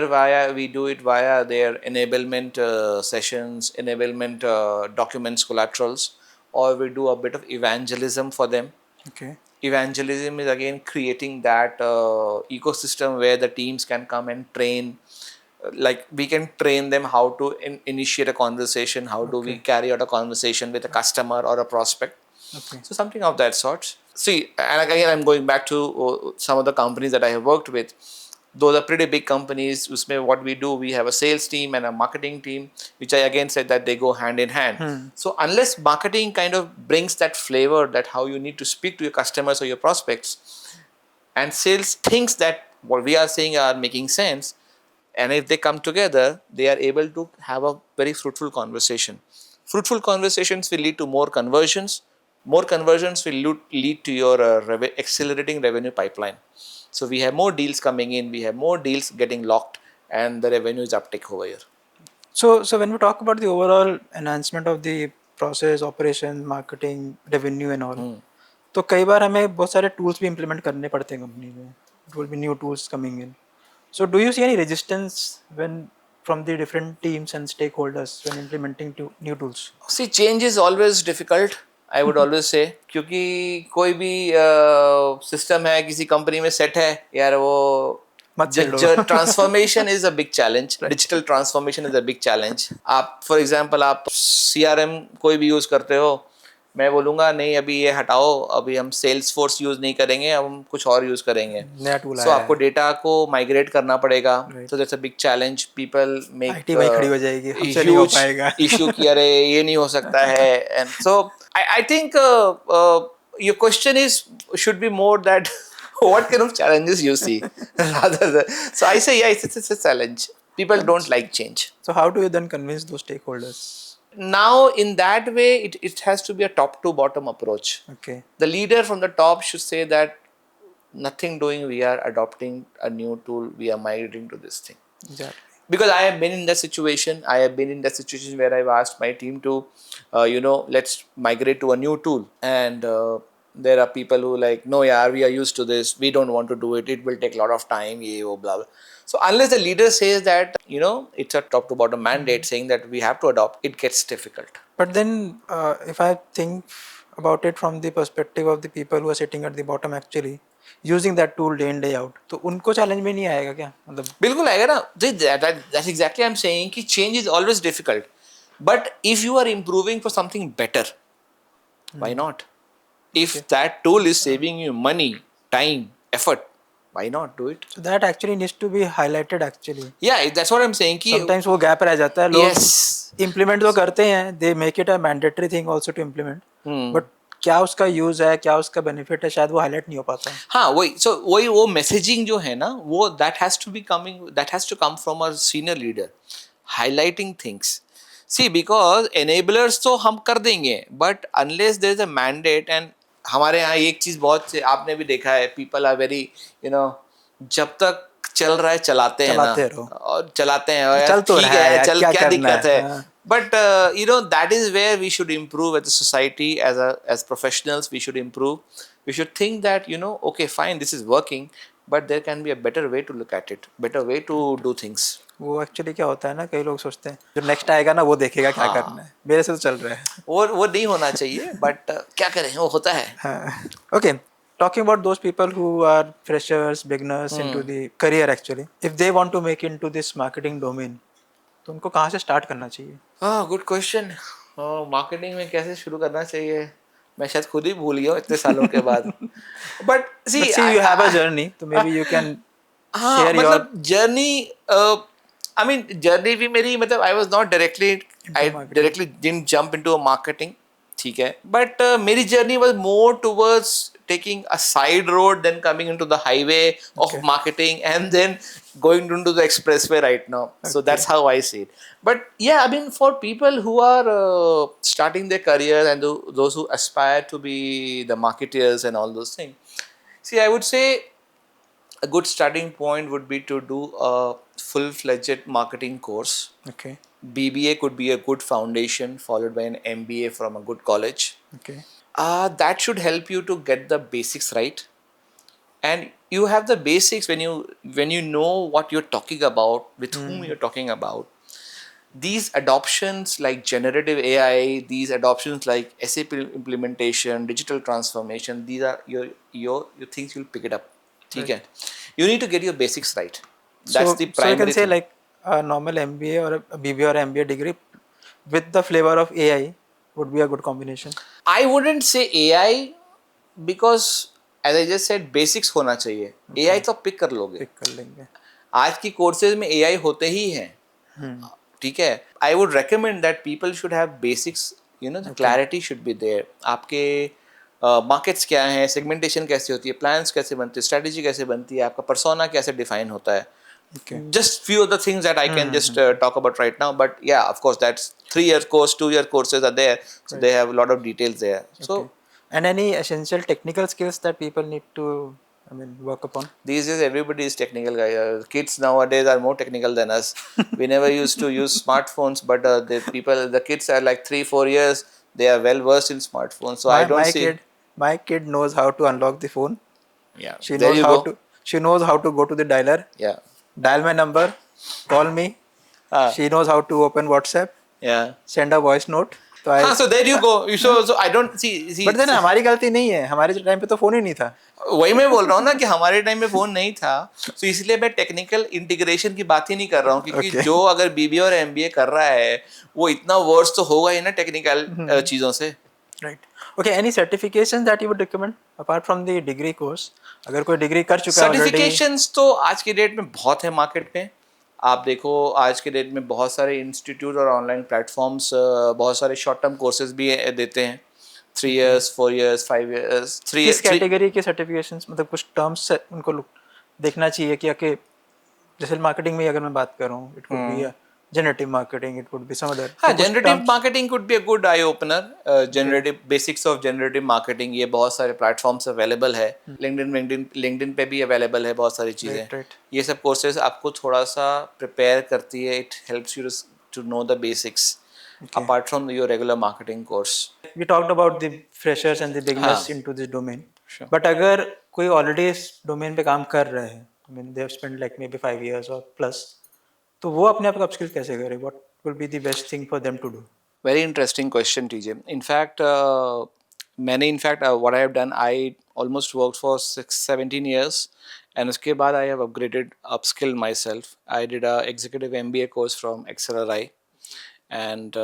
Speaker 2: we do it via their enablement sessions, enablement documents, collaterals, or we do a bit of evangelism for them.
Speaker 1: Okay.
Speaker 2: Evangelism is again creating that ecosystem where the teams can come and train. Like we can train them how to initiate a conversation, how do we carry out a conversation with a customer or a prospect.
Speaker 1: Okay.
Speaker 2: So something of that sort. See, and again I'm going back to some of the companies that I have worked with. Those are pretty big companies. Usme what we do, we have a sales team and a marketing team, which I again said that they go hand in hand. So unless marketing kind of brings that flavor, that how you need to speak to your customers or your prospects, and sales thinks that what we are saying are making sense, and if they come together, they are able to have a very fruitful conversation. Fruitful conversations will lead to more conversions. More conversions will lead to your accelerating revenue pipeline. So we have more deals coming in, we have more deals getting locked, and the revenue is uptick over here.
Speaker 1: So when we talk about the overall enhancement of the process, operation, marketing, revenue and all, तो कई बार हमें बहुत सारे tools भी implement करने पड़ते हैं company में. It will be new tools coming in. So do you see any resistance when from the different teams and stakeholders when implementing new tools?
Speaker 2: See, change is always difficult. I would always say, क्योंकि कोई भी system है किसी company में set है यार, वो
Speaker 1: मत छेड़ो.
Speaker 2: Transformation is a big challenge. Digital transformation is a big challenge. आप फॉर एग्जांपल आप CRM कोई भी यूज करते हो, मैं बोलूँगा नहीं अभी ये हटाओ, अभी हम सेल्स फोर्स यूज नहीं करेंगे, अब हम कुछ और यूज करेंगे.
Speaker 1: नया टूल
Speaker 2: सो
Speaker 1: आया
Speaker 2: आपको
Speaker 1: है.
Speaker 2: डेटा को माइग्रेट करना पड़ेगा. So that's a big challenge. People make
Speaker 1: IT वहीं खड़ी हो जाएगी, हमसे नहीं हो
Speaker 2: ह्यूज
Speaker 1: पाएगा.
Speaker 2: इशू कि अरे ये नहीं हो सकता है. And so I think your question is should be more that what kind of challenges you see rather than. So I say yeah, it's a challenge. People don't like change.
Speaker 1: So how do you then convince those stakeholders?
Speaker 2: Now in that way, it has to be a top to bottom approach.
Speaker 1: Okay.
Speaker 2: The leader from the top should say that nothing doing, we are adopting a new tool, we are migrating to this thing.
Speaker 1: Exactly.
Speaker 2: Because I have been in that situation. I have been in that situation where I've asked my team to, let's migrate to a new tool. And there are people who like, no, yeah, we are used to this. We don't want to do it. It will take a lot of time. Blah, blah. So unless the leader says that, it's a top to bottom mandate saying that we have to adopt, it gets difficult.
Speaker 1: But then if I think about it from the perspective of the people who are sitting at the bottom actually using that tool day in day out, तो उनको challenge में नहीं आएगा क्या? मतलब
Speaker 2: बिल्कुल आएगा ना. That's exactly I'm saying कि change is always difficult. But if you are improving for something better, why not? If that tool is saving you money, time, effort, why not do it?
Speaker 1: so that actually needs to be highlighted actually.
Speaker 2: Yeah, that's what I'm saying कि
Speaker 1: Sometimes वो gap रह जाता है. लोग
Speaker 2: yes,
Speaker 1: implement तो करते हैं, they make it a mandatory thing also to implement. But क्या उसका यूज है, क्या उसका बेनिफिट है, शायद वो हाईलाइट नहीं हो पाता.
Speaker 2: हाँ वही. सो वही वो मैसेजिंग जो है ना, वो that has to come from a senior leader, highlighting things. See, because enablers तो हम कर देंगे, but unless there is a mandate. And हमारे यहाँ एक चीज बहुत से आपने भी देखा है, people are very, जब तक चल रहा है चलाते हैं ना, और चलाते हैं और
Speaker 1: चल तो
Speaker 2: ठीक
Speaker 1: रहा है
Speaker 2: है,
Speaker 1: यार,
Speaker 2: चल क्या दिक्कत है.
Speaker 1: हाँ.
Speaker 2: But that is where we should improve as a society, as professionals. We should improve. We should think that okay, fine, this is working, but there can be a better way to look at it, better way to do things.
Speaker 1: वो actually क्या होता है ना, कई लोग सोचते हैं जो नेक्स्ट आएगा ना वो देखेगा क्या करना है, मेरे से तो चल रहा है.
Speaker 2: वो नहीं होना चाहिए, बट क्या करें, वो होता है.
Speaker 1: Okay, talking about those people who are freshers, beginners into the career actually, if they want to make into this marketing domain, तो उनको कहाँ से स्टार्ट करना चाहिए?
Speaker 2: Good question. मार्केटिंग में कैसे शुरू करना चाहिए? मैं शायद खुद ही भूल गया हूँ इतने सालों के बाद. But see,
Speaker 1: But see, you have a journey, so maybe you can
Speaker 2: हाँ
Speaker 1: share your
Speaker 2: मतलब जर्नी आई मीन जर्नी भी मेरी मतलब I was not directly I
Speaker 1: marketing.
Speaker 2: Directly didn't jump into a marketing ठीक है बट मेरी journey was more towards taking a side road then coming into the highway of
Speaker 1: Okay.
Speaker 2: marketing and then going into the expressway right now so
Speaker 1: Okay.
Speaker 2: that's how I see it but yeah I mean for people who are starting their career and those who aspire to be the marketeers and all those things see I would say a good starting point would be to do a full-fledged marketing course.
Speaker 1: Okay.
Speaker 2: BBA could be a good foundation, followed by an MBA from a good college.
Speaker 1: Okay.
Speaker 2: That should help you to get the basics right. And you have the basics when you know what you're talking about, with whom you're talking about. These adoptions like generative AI, these adoptions like SAP implementation, digital transformation, these are your things you'll pick it up.
Speaker 1: Right.
Speaker 2: Okay. You need to get your basics right. That's
Speaker 1: So,
Speaker 2: the
Speaker 1: so you can
Speaker 2: primary
Speaker 1: say
Speaker 2: thing.
Speaker 1: like a normal MBA or a BBA or MBA degree with the flavor of AI would be a good combination.
Speaker 2: I wouldn't say AI because as I just said basics होना चाहिए. AI तो pick कर लोगे.
Speaker 1: Pick कर लेंगे.
Speaker 2: आज की courses में AI होते ही हैं. ठीक है. I would recommend that people should have basics. You know, the clarity should be there. आपके मार्केट्स क्या हैं, सेगमेंटेशन कैसे होती है, प्लान्स कैसे बनते हैं, स्ट्रेटेजी कैसे बनती है, आपका पर्सोना कैसे डिफाइन होता है.
Speaker 1: Okay.
Speaker 2: Just few of the things that I can just talk about right now. But yeah, of course, that's 3-year course, 2-year courses are there, so they have a lot of details there. So
Speaker 1: Okay. And any essential technical skills that people need to, I mean, work upon?
Speaker 2: these days everybody is technical guy. Kids nowadays are more technical than us. We never used to use smartphones, but the kids are like 3-4 years. They are well versed in smartphones. So I don't see.
Speaker 1: My kid knows how to unlock the phone.
Speaker 2: Yeah,
Speaker 1: She
Speaker 2: there
Speaker 1: knows
Speaker 2: you
Speaker 1: how
Speaker 2: go.
Speaker 1: to she knows how to go to the dialer,
Speaker 2: Yeah,
Speaker 1: dial my number, call me.
Speaker 2: Ah.
Speaker 1: She knows how to open WhatsApp,
Speaker 2: yeah.
Speaker 1: send a voice note. तो I,
Speaker 2: So there you go. So I don't see.
Speaker 1: but then हमारी गलती नहीं है, हमारे time पे तो phone ही नहीं था.
Speaker 2: वही मैं बोल रहा हूँ ना कि हमारे टाइम में फोन नहीं था तो इसलिए मैं टेक्निकल इंटीग्रेशन की बात ही नहीं कर रहा हूँ क्योंकि
Speaker 1: Okay.
Speaker 2: जो अगर बीबीए और एमबीए कर रहा है वो इतना वर्स तो होगा ही ना टेक्निकल चीजों से.
Speaker 1: Right. Okay. Any certifications that you would recommend apart from the degree course? अगर कोई डिग्री कर चुका है already.
Speaker 2: सर्टिफिकेशंस तो आज के डेट में बहुत है मार्केट में. आप देखो आज के डेट में बहुत सारे इंस्टीट्यूट और ऑनलाइन प्लेटफॉर्म्स बहुत सारे शॉर्ट टर्म कोर्सेज भी देते हैं 3 years 4 years 5 years 3
Speaker 1: किस
Speaker 2: years
Speaker 1: कैटेगरी के सर्टिफिकेशंस मतलब कुछ टर्म्स उनको देखना चाहिए कि आके जैसे मार्केटिंग में अगर मैं बात कर रहा हूँ, it could be generative marketing, it could be some other.
Speaker 2: हाँ generative marketing could be a good eye opener. Generative basics of generative marketing ये बहुत सारे प्लेटफॉर्म्स अवेलेबल है. लिंक्डइन पे भी अवेलेबल है बहुत सारी चीज़ें.
Speaker 1: right.
Speaker 2: ये सब कोर्सेज आपको थोड़ा सा प्रिपेयर करती है. It helps you to know the basics apart from your regular marketing course.
Speaker 1: We talked about the freshers and the beginners into this domain.
Speaker 2: Sure.
Speaker 1: But अगर कोई already इस domain पे काम कर रहे हैं, I mean they have spent like maybe 5 years or plus, तो वो अपने आप को upskill कैसे करें? What will be the best thing for them to do?
Speaker 2: Very interesting question, TJ. In fact, what I have done, I almost worked for 17 years, and उसके बाद I have upskilled myself. I did a executive MBA course from XLRI, and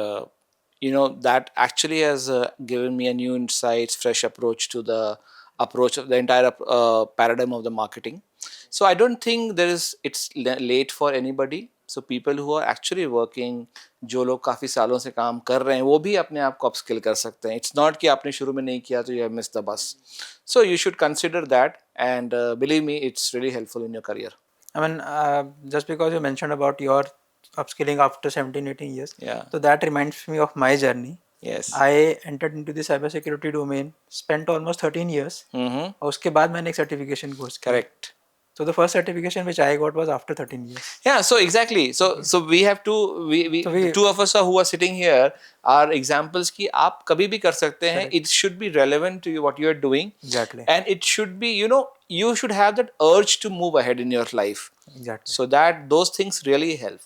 Speaker 2: that actually has given me a new insights, fresh approach to the approach of the entire paradigm of the marketing. So I don't think it's late for anybody. So people who are actually working, जो लोग काफ़ी सालों से काम कर रहे हैं वो भी अपने आप को अपस्किल कर सकते हैं. इट्स नॉट कि आपने शुरू में नहीं किया तो you have missed the bus. So you should consider that and believe me it's really helpful in your career.
Speaker 1: I mean, just because you mentioned about your upskilling after 17-18 years,
Speaker 2: Yeah.
Speaker 1: so that reminds me of my journey.
Speaker 2: Yes.
Speaker 1: I entered into the cybersecurity domain, spent almost 13 years,
Speaker 2: Mm-hmm.
Speaker 1: और उसके बाद मैंने एक certification course किया.
Speaker 2: Correct.
Speaker 1: So the first certification which I got was after 13 years.
Speaker 2: Yeah, so exactly. So we have to the two of us who are sitting here are examples कि आप कभी भी कर सकते हैं. It should be relevant to you what you are doing.
Speaker 1: Exactly.
Speaker 2: And it should be you should have that urge to move ahead in your life.
Speaker 1: Exactly.
Speaker 2: So that those things really help.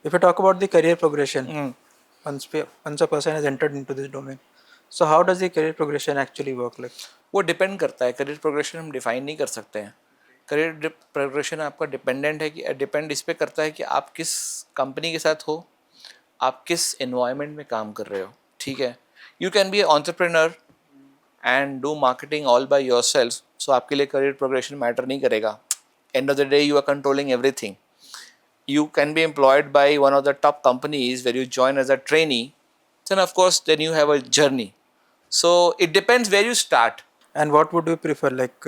Speaker 1: If you talk about the career progression, once a person has entered into this domain, so how does the career progression actually work like?
Speaker 2: वो depend करता है. Career progression हम define नहीं कर सकते हैं. Career progression आपका depend इस पे करता है कि आप किस कंपनी के साथ हो, आप किस एनवायरनमेंट में काम कर रहे हो. ठीक है. You can be an entrepreneur and do marketing all by yourself, so आपके लिए career progression matter नहीं करेगा. End of the day, you are controlling everything. You can be employed by one of the top companies where you join as a trainee. Then of course, then you have a journey. So it depends where you start.
Speaker 1: And what would you prefer, like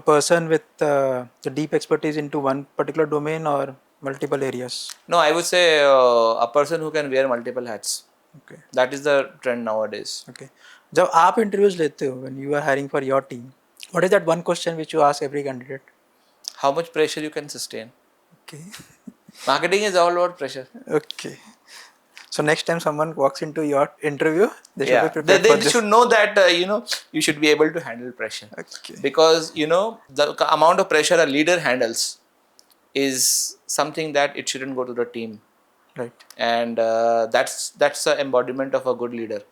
Speaker 1: a person with the deep expertise into one particular domain or multiple areas?
Speaker 2: No, I would say a person who can wear multiple hats.
Speaker 1: Okay.
Speaker 2: That is the trend nowadays.
Speaker 1: Okay. जब आप interviews लेते हो, when you are hiring for your team, what is that one question which you ask every candidate?
Speaker 2: How much pressure you can sustain?
Speaker 1: Okay.
Speaker 2: Marketing is all about pressure.
Speaker 1: Okay. So next time someone walks into your interview, they should be
Speaker 2: Yeah,
Speaker 1: prepared
Speaker 2: they
Speaker 1: for this.
Speaker 2: should know that you should be able to handle pressure.
Speaker 1: Okay.
Speaker 2: Because the amount of pressure a leader handles is something that it shouldn't go to the team,
Speaker 1: Right.
Speaker 2: and that's the embodiment of a good leader.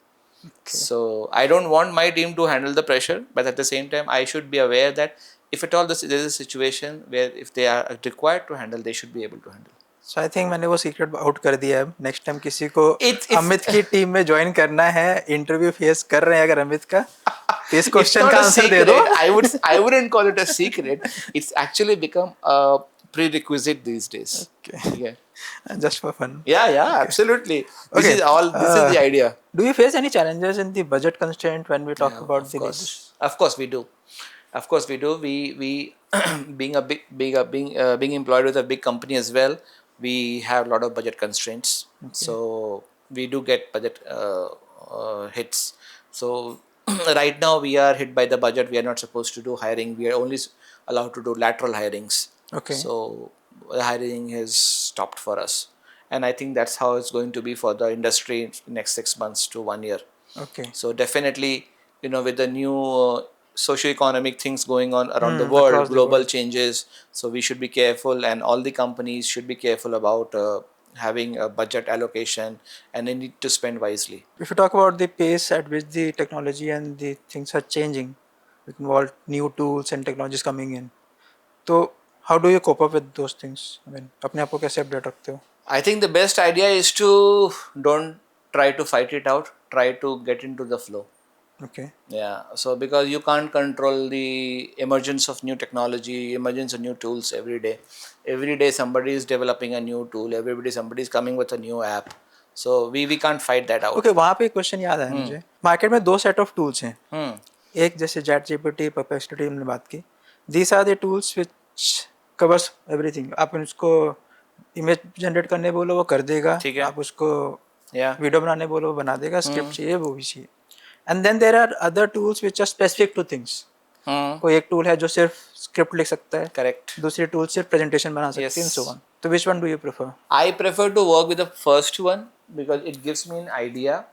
Speaker 2: So I don't want my team to handle the pressure, but at the same time I should be aware that if at all there is a situation where if they are required to handle, they should be able to handle.
Speaker 1: So I think मैंने वो secret out कर दिया है. Next time किसी को
Speaker 2: It's-
Speaker 1: Amit की team में join करना है, इंटरव्यू फेस कर रहे हैं अगर अमित का, तो इस
Speaker 2: It's
Speaker 1: क्वेश्चन
Speaker 2: not
Speaker 1: का
Speaker 2: a
Speaker 1: आंसर दे
Speaker 2: secret.
Speaker 1: दो.
Speaker 2: I wouldn't call it a secret. It's actually become a prerequisite these days.
Speaker 1: Okay.
Speaker 2: Yeah.
Speaker 1: Just for fun.
Speaker 2: Yeah, absolutely. This
Speaker 1: Okay.
Speaker 2: is all. This is the idea.
Speaker 1: Do you face any challenges in the budget constraint when we talk about
Speaker 2: Of
Speaker 1: the
Speaker 2: course, of course we do. Of course we do. We being a being employed with a big company as well, we have a lot of budget constraints. So we do get budget hits. So right now we are hit by the budget. We are not supposed to do hiring. We are only allowed to do lateral hirings.
Speaker 1: Okay.
Speaker 2: So the hiring has stopped for us, and I think that's how it's going to be for the industry in next 6 months to 1 year.
Speaker 1: Okay.
Speaker 2: So definitely, with the new socio-economic things going on around the world,
Speaker 1: across the
Speaker 2: global
Speaker 1: world.
Speaker 2: changes. So we should be careful, and all the companies should be careful about having a budget allocation, and they need to spend wisely.
Speaker 1: If you talk about the pace at which the technology and the things are changing, it involves new tools and technologies coming in. So how do you cope up with those things? I mean, अपने आप को कैसे update रखते हो?
Speaker 2: I think the best idea is to don't try to fight it out. Try to get into the flow.
Speaker 1: Okay.
Speaker 2: Yeah, so because you can't control the emergence of new technology, emergence of new tools every day. Every day somebody is developing a new tool. Somebody is coming with a new app. So we can't fight that out.
Speaker 1: Okay, वहाँ पे एक question याद आया मुझे. Market में दो set of tools हैं.
Speaker 2: Hmm.
Speaker 1: एक जैसे ChatGPT, Perplexity हमने बात की. These are the tools which covers everything. आप उसको इमेज जनरेट करने बोलो वो कर देगा.
Speaker 2: ठीक है.
Speaker 1: आप उसको
Speaker 2: Yeah.
Speaker 1: वीडियो बनाने बोलो वो बना देगा. स्क्रिप्ट चाहिए वो भी चाहिए. And then there are other tools which are specific to things.
Speaker 2: Hmm.
Speaker 1: कोई एक टूल है जो सिर्फ स्क्रिप्ट लिख सकता है.
Speaker 2: Correct.
Speaker 1: दूसरी टूल सिर्फ प्रेजेंटेशन बना सकती है.
Speaker 2: Yes.
Speaker 1: And so on. तो which one do you prefer?
Speaker 2: I prefer to work with the first one because it gives me an idea.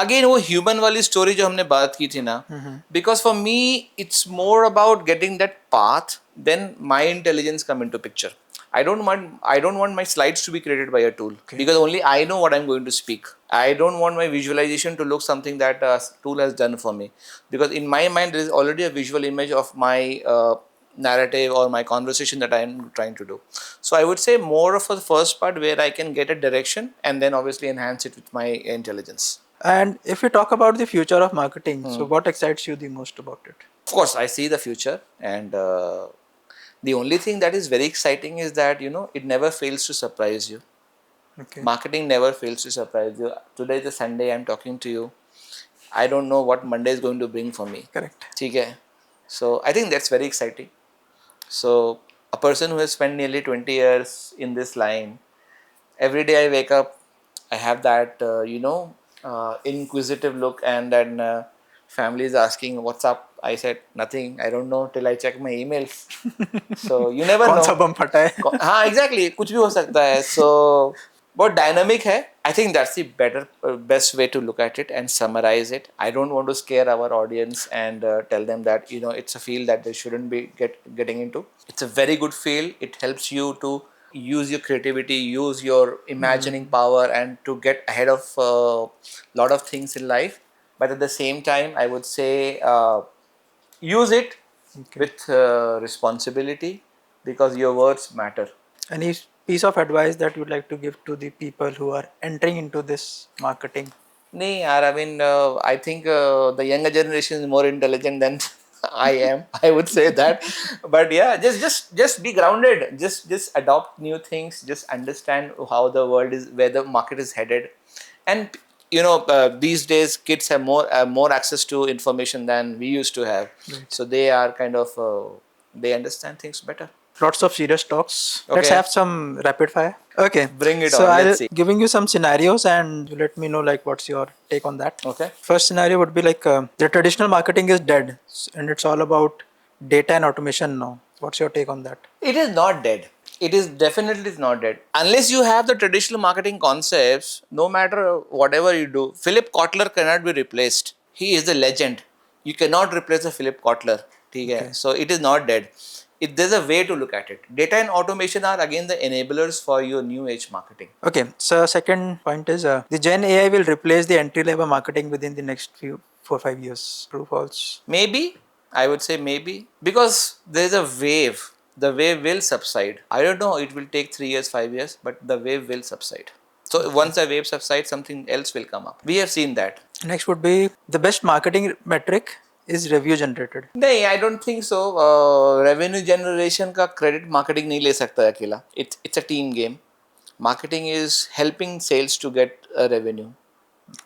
Speaker 2: Again, वो human वाली story जो हमने बात की थी ना, because for me it's more about getting that path, then my intelligence come into picture. I don't want my slides to be created by a tool because only I know what I'm going to speak. I don't want my visualization to look something that a tool has done for me, because in my mind there is already a visual image of my narrative or my conversation that I am trying to do. So I would say more of the first part where I can get a direction and then obviously enhance it with my intelligence.
Speaker 1: And if we talk about the future of marketing, so what excites you the most about it?
Speaker 2: Of course, I see the future, and the only thing that is very exciting is that it never fails to surprise you.
Speaker 1: Okay.
Speaker 2: Marketing never fails to surprise you. Today is a Sunday, I'm talking to you. I don't know what Monday is going to bring for me.
Speaker 1: Correct.
Speaker 2: ठीक है. So I think that's very exciting. So a person who has spent nearly 20 years in this line, every day I wake up, I have that inquisitive look, and then family is asking what's up. I said nothing. I don't know till I check my emails. So you never
Speaker 1: कौन
Speaker 2: know.
Speaker 1: सा बम फटा है?
Speaker 2: हाँ, exactly. कुछ भी हो सकता है. So बहुत dynamic है. I think that's the best way to look at it and summarize it. I don't want to scare our audience and tell them that it's a field that they shouldn't be getting into. It's a very good field. It helps you to use your creativity, use your imagining power, and to get ahead of a lot of things in life. But at the same time, I would say use it with responsibility, because your words matter.
Speaker 1: Any piece of advice that you'd like to give to the people who are entering into this marketing?
Speaker 2: Nee, yaar, I mean, I think the younger generation is more intelligent than I am. I would say that, but yeah, just be grounded. Just adopt new things. Just understand how the world is, where the market is headed, and these days kids have more access to information than we used to have.
Speaker 1: Right.
Speaker 2: So they are kind of they understand things better.
Speaker 1: Lots of serious talks. Let's
Speaker 2: Okay,
Speaker 1: have some rapid fire. Okay.
Speaker 2: bring it
Speaker 1: So
Speaker 2: on.
Speaker 1: I'll
Speaker 2: Let's see.
Speaker 1: giving you some scenarios and you let me know like what's your take on that.
Speaker 2: Okay.
Speaker 1: First scenario would be like the traditional marketing is dead and it's all about data and automation now. What's your take on that?
Speaker 2: It is not dead. It is definitely not dead. Unless you have the traditional marketing concepts, no matter whatever you do, Philip Kotler cannot be replaced. He is a legend. You cannot replace a Philip Kotler. Okay.
Speaker 1: Okay.
Speaker 2: So it is not dead. There's a way to look at it. Data and automation are again the enablers for your new age marketing.
Speaker 1: Okay. So second point is the Gen AI will replace the entry level marketing within the next few 4 5 years. True false?
Speaker 2: Maybe, I would say maybe, because there's a wave. The wave will subside. I don't know, it will take 3 years, 5 years, but the wave will subside. So once the wave subsides, something else will come up. We have seen that.
Speaker 1: Next would be the best marketing metric is review generated.
Speaker 2: No, I don't think so. Revenue generation का credit marketing नहीं ले सकता है अकेला. It's a team game. Marketing is helping sales to get a revenue.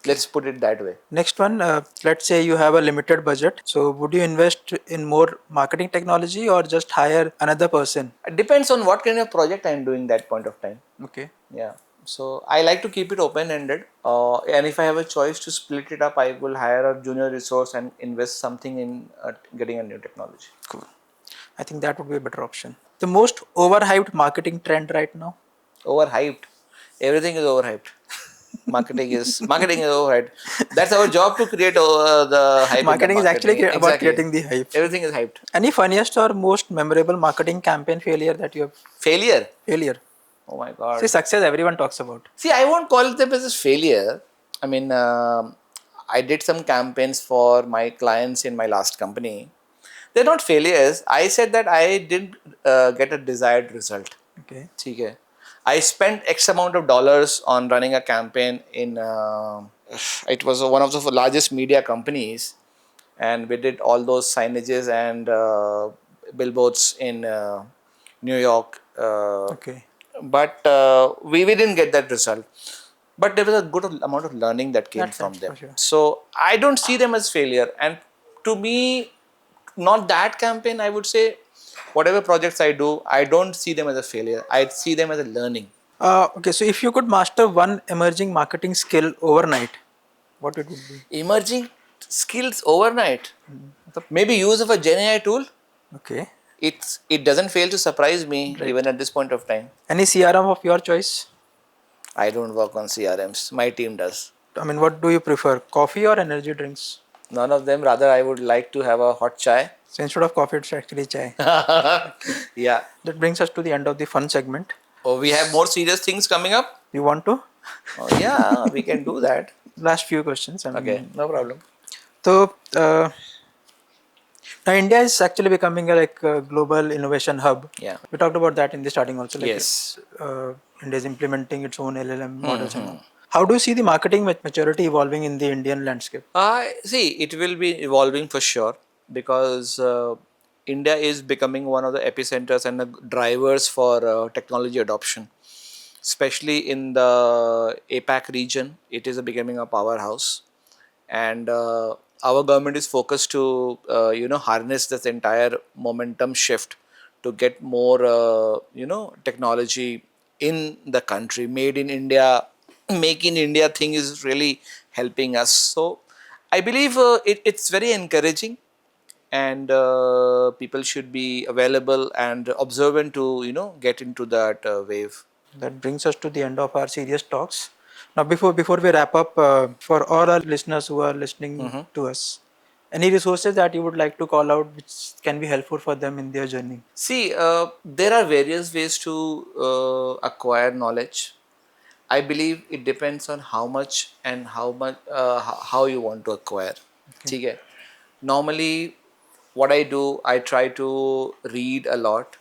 Speaker 2: Let's put it that way.
Speaker 1: Next one, let's say you have a limited budget. So would you invest in more marketing technology or just hire another person?
Speaker 2: It depends on what kind of project I'm doing that point of time.
Speaker 1: Okay.
Speaker 2: Yeah. So I like to keep it open ended. And if I have a choice to split it up, I will hire a junior resource and invest something in getting a new technology.
Speaker 1: Cool. I think that would be a better option. The most overhyped marketing trend right now.
Speaker 2: Overhyped. Everything is overhyped. Marketing is overhyped. That's our job to create the hype.
Speaker 1: Marketing
Speaker 2: in
Speaker 1: is
Speaker 2: the
Speaker 1: actually
Speaker 2: marketing.
Speaker 1: about
Speaker 2: Exactly.
Speaker 1: creating the hype.
Speaker 2: Everything is hyped.
Speaker 1: Any funniest or most memorable marketing campaign failure that you have?
Speaker 2: Failure.
Speaker 1: Failure.
Speaker 2: Oh my god.
Speaker 1: See, success everyone talks about.
Speaker 2: See, I won't call them as a failure. I mean, I did some campaigns for my clients in my last company. They're not failures. I said that I didn't get a desired result.
Speaker 1: Okay.
Speaker 2: ठीक है. I spent X amount of dollars on running a campaign in. It was one of the largest media companies, and we did all those signages and billboards in New York.
Speaker 1: Okay.
Speaker 2: But we didn't get that result. But there was a good amount of learning that came from
Speaker 1: That's
Speaker 2: them.
Speaker 1: for sure.
Speaker 2: So I don't see them as failure. And to me, not that campaign, I would say, whatever projects I do, I don't see them as a failure. I see them as a learning.
Speaker 1: Okay, so if you could master one emerging marketing skill overnight, what it would be?
Speaker 2: Emerging skills overnight. Maybe use of a Gen AI tool.
Speaker 1: Okay.
Speaker 2: It doesn't fail to surprise me even at this point of time.
Speaker 1: Any CRM of your choice?
Speaker 2: I don't work on CRMs. My team does.
Speaker 1: I mean, what do you prefer, coffee or energy drinks?
Speaker 2: None of them. Rather, I would like to have a hot chai.
Speaker 1: So instead of coffee, it's actually chai.
Speaker 2: Yeah.
Speaker 1: That brings us to the end of the fun segment.
Speaker 2: Oh, we have more serious things coming up?
Speaker 1: You want to?
Speaker 2: Oh, yeah, we can do that.
Speaker 1: Last few questions. I mean,
Speaker 2: Okay, no problem.
Speaker 1: So now India is actually becoming a global innovation hub.
Speaker 2: Yeah.
Speaker 1: We talked about that in the starting also.
Speaker 2: Yes.
Speaker 1: India is implementing its own LLM models. And all. How do you see the marketing maturity evolving in the Indian landscape?
Speaker 2: See, it will be evolving for sure because India is becoming one of the epicenters and the drivers for technology adoption. Especially in the APAC region, it is becoming a powerhouse. And our government is focused to harness this entire momentum shift to get more technology in the country. Made in India, make in India thing is really helping us. So I believe it's very encouraging, and people should be available and observant to get into that wave.
Speaker 1: That brings us to the end of our serious talks. Now, before we wrap up, for all our listeners who are listening to us, any resources that you would like to call out which can be helpful for them in their journey?
Speaker 2: See, there are various ways to acquire knowledge. I believe it depends on how much and how you want to acquire. ठीक है. Normally, what I do, I try to read a lot.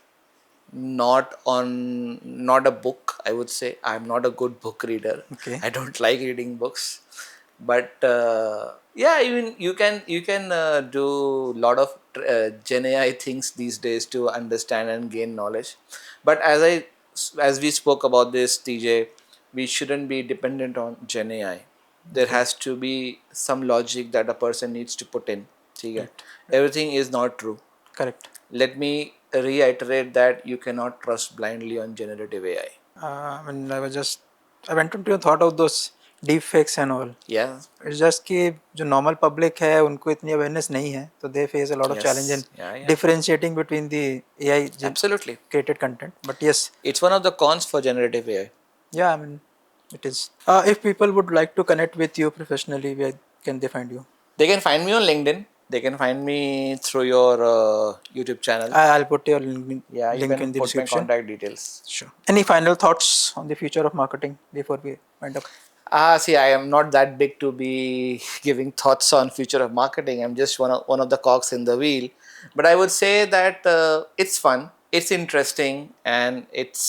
Speaker 2: Not a book. I would say I'm not a good book reader.
Speaker 1: Okay.
Speaker 2: I don't like reading books. But yeah, even you can do lot of Gen AI things these days to understand and gain knowledge. But as we spoke about this, TJ, we shouldn't be dependent on Gen AI. There
Speaker 1: Okay.
Speaker 2: has to be some logic that a person needs to put in. ठीक है?
Speaker 1: Right.
Speaker 2: Everything is not true.
Speaker 1: Correct.
Speaker 2: Let me reiterate that you cannot trust blindly on generative AI.
Speaker 1: I mean, I went into a thought of those deep fakes and all.
Speaker 2: Yeah.
Speaker 1: It's just कि जो normal public है उनको इतनी awareness नहीं है, so they face a lot of challenge in
Speaker 2: Yes. Yeah.
Speaker 1: differentiating between the AI
Speaker 2: Absolutely.
Speaker 1: created content. But yes,
Speaker 2: It's one of the cons for generative AI.
Speaker 1: yeah, I mean, it is. If people would like to connect with you professionally, where can they find you?
Speaker 2: They can find me on LinkedIn. They can find me through your YouTube channel.
Speaker 1: I'll put your link
Speaker 2: Yeah, you
Speaker 1: link
Speaker 2: can
Speaker 1: in the
Speaker 2: put my
Speaker 1: description.
Speaker 2: contact details.
Speaker 1: Sure. Any final thoughts on the future of marketing before we wind up?
Speaker 2: See, I am not that big to be giving thoughts on future of marketing. I'm just one of the cogs in the wheel. But I would say that it's fun, it's interesting, and it's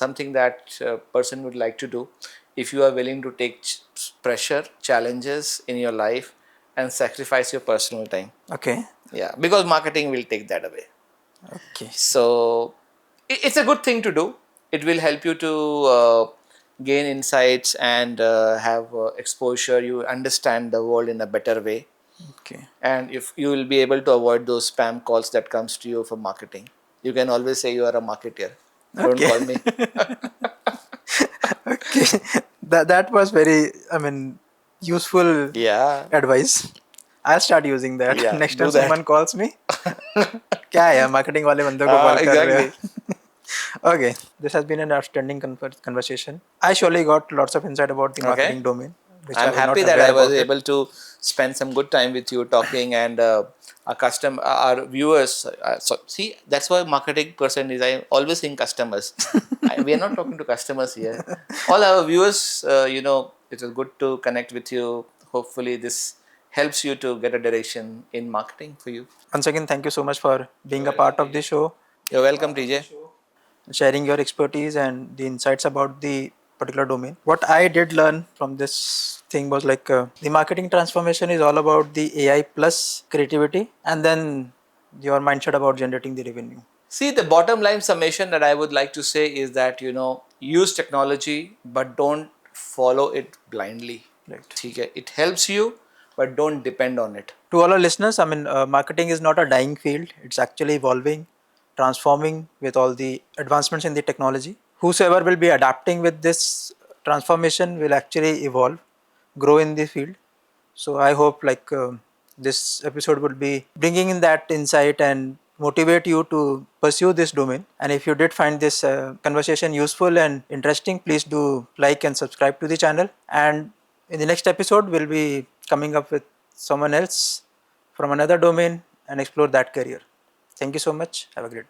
Speaker 2: something that a person would like to do if you are willing to take pressure, challenges in your life, and sacrifice your personal time.
Speaker 1: Okay.
Speaker 2: Yeah, because marketing will take that away.
Speaker 1: Okay.
Speaker 2: So it's a good thing to do. It will help you to gain insights and have exposure. You understand the world in a better way,
Speaker 1: Okay.
Speaker 2: and if you will be able to avoid those spam calls that comes to you for marketing, you can always say you are a marketer. Don't
Speaker 1: Okay.
Speaker 2: call me.
Speaker 1: Okay. That was very, I mean, useful
Speaker 2: Yeah,
Speaker 1: advice. I'll start using that
Speaker 2: yeah,
Speaker 1: next time
Speaker 2: do that.
Speaker 1: someone calls me. क्या है marketing वाले बंदों को call कर रहे
Speaker 2: Exactly.
Speaker 1: हो? Okay, this has been an outstanding conversation. I surely got lots of insight about the
Speaker 2: Okay.
Speaker 1: marketing domain, which I
Speaker 2: I'm
Speaker 1: was not
Speaker 2: happy that
Speaker 1: aware
Speaker 2: I was
Speaker 1: about it.
Speaker 2: able to spend some good time with you talking and our viewers. So see, that's why marketing person is. I always think customers. We are not talking to customers here. All our viewers, it was good to connect with you. Hopefully, this helps you to get a direction in marketing for you.
Speaker 1: Once again, thank you so much for being a part of the show,
Speaker 2: You're welcome, TJ.
Speaker 1: sharing your expertise and the insights about the particular domain. What I did learn from this thing was like the marketing transformation is all about the AI plus creativity, and then your mindset about generating the revenue.
Speaker 2: See, the bottom line summation that I would like to say is that use technology, but don't follow it blindly.
Speaker 1: Right.
Speaker 2: ठीक है? It helps you, but don't depend on it.
Speaker 1: To all our listeners, I mean, marketing is not a dying field. It's actually evolving, transforming with all the advancements in the technology. Whosoever will be adapting with this transformation will actually evolve, grow in the field. So I hope like this episode would be bringing in that insight and motivate you to pursue this domain. And if you did find this conversation useful and interesting, please do like and subscribe to the channel. And in the next episode, we'll be coming up with someone else from another domain and explore that career. Thank you so much. Have a great day.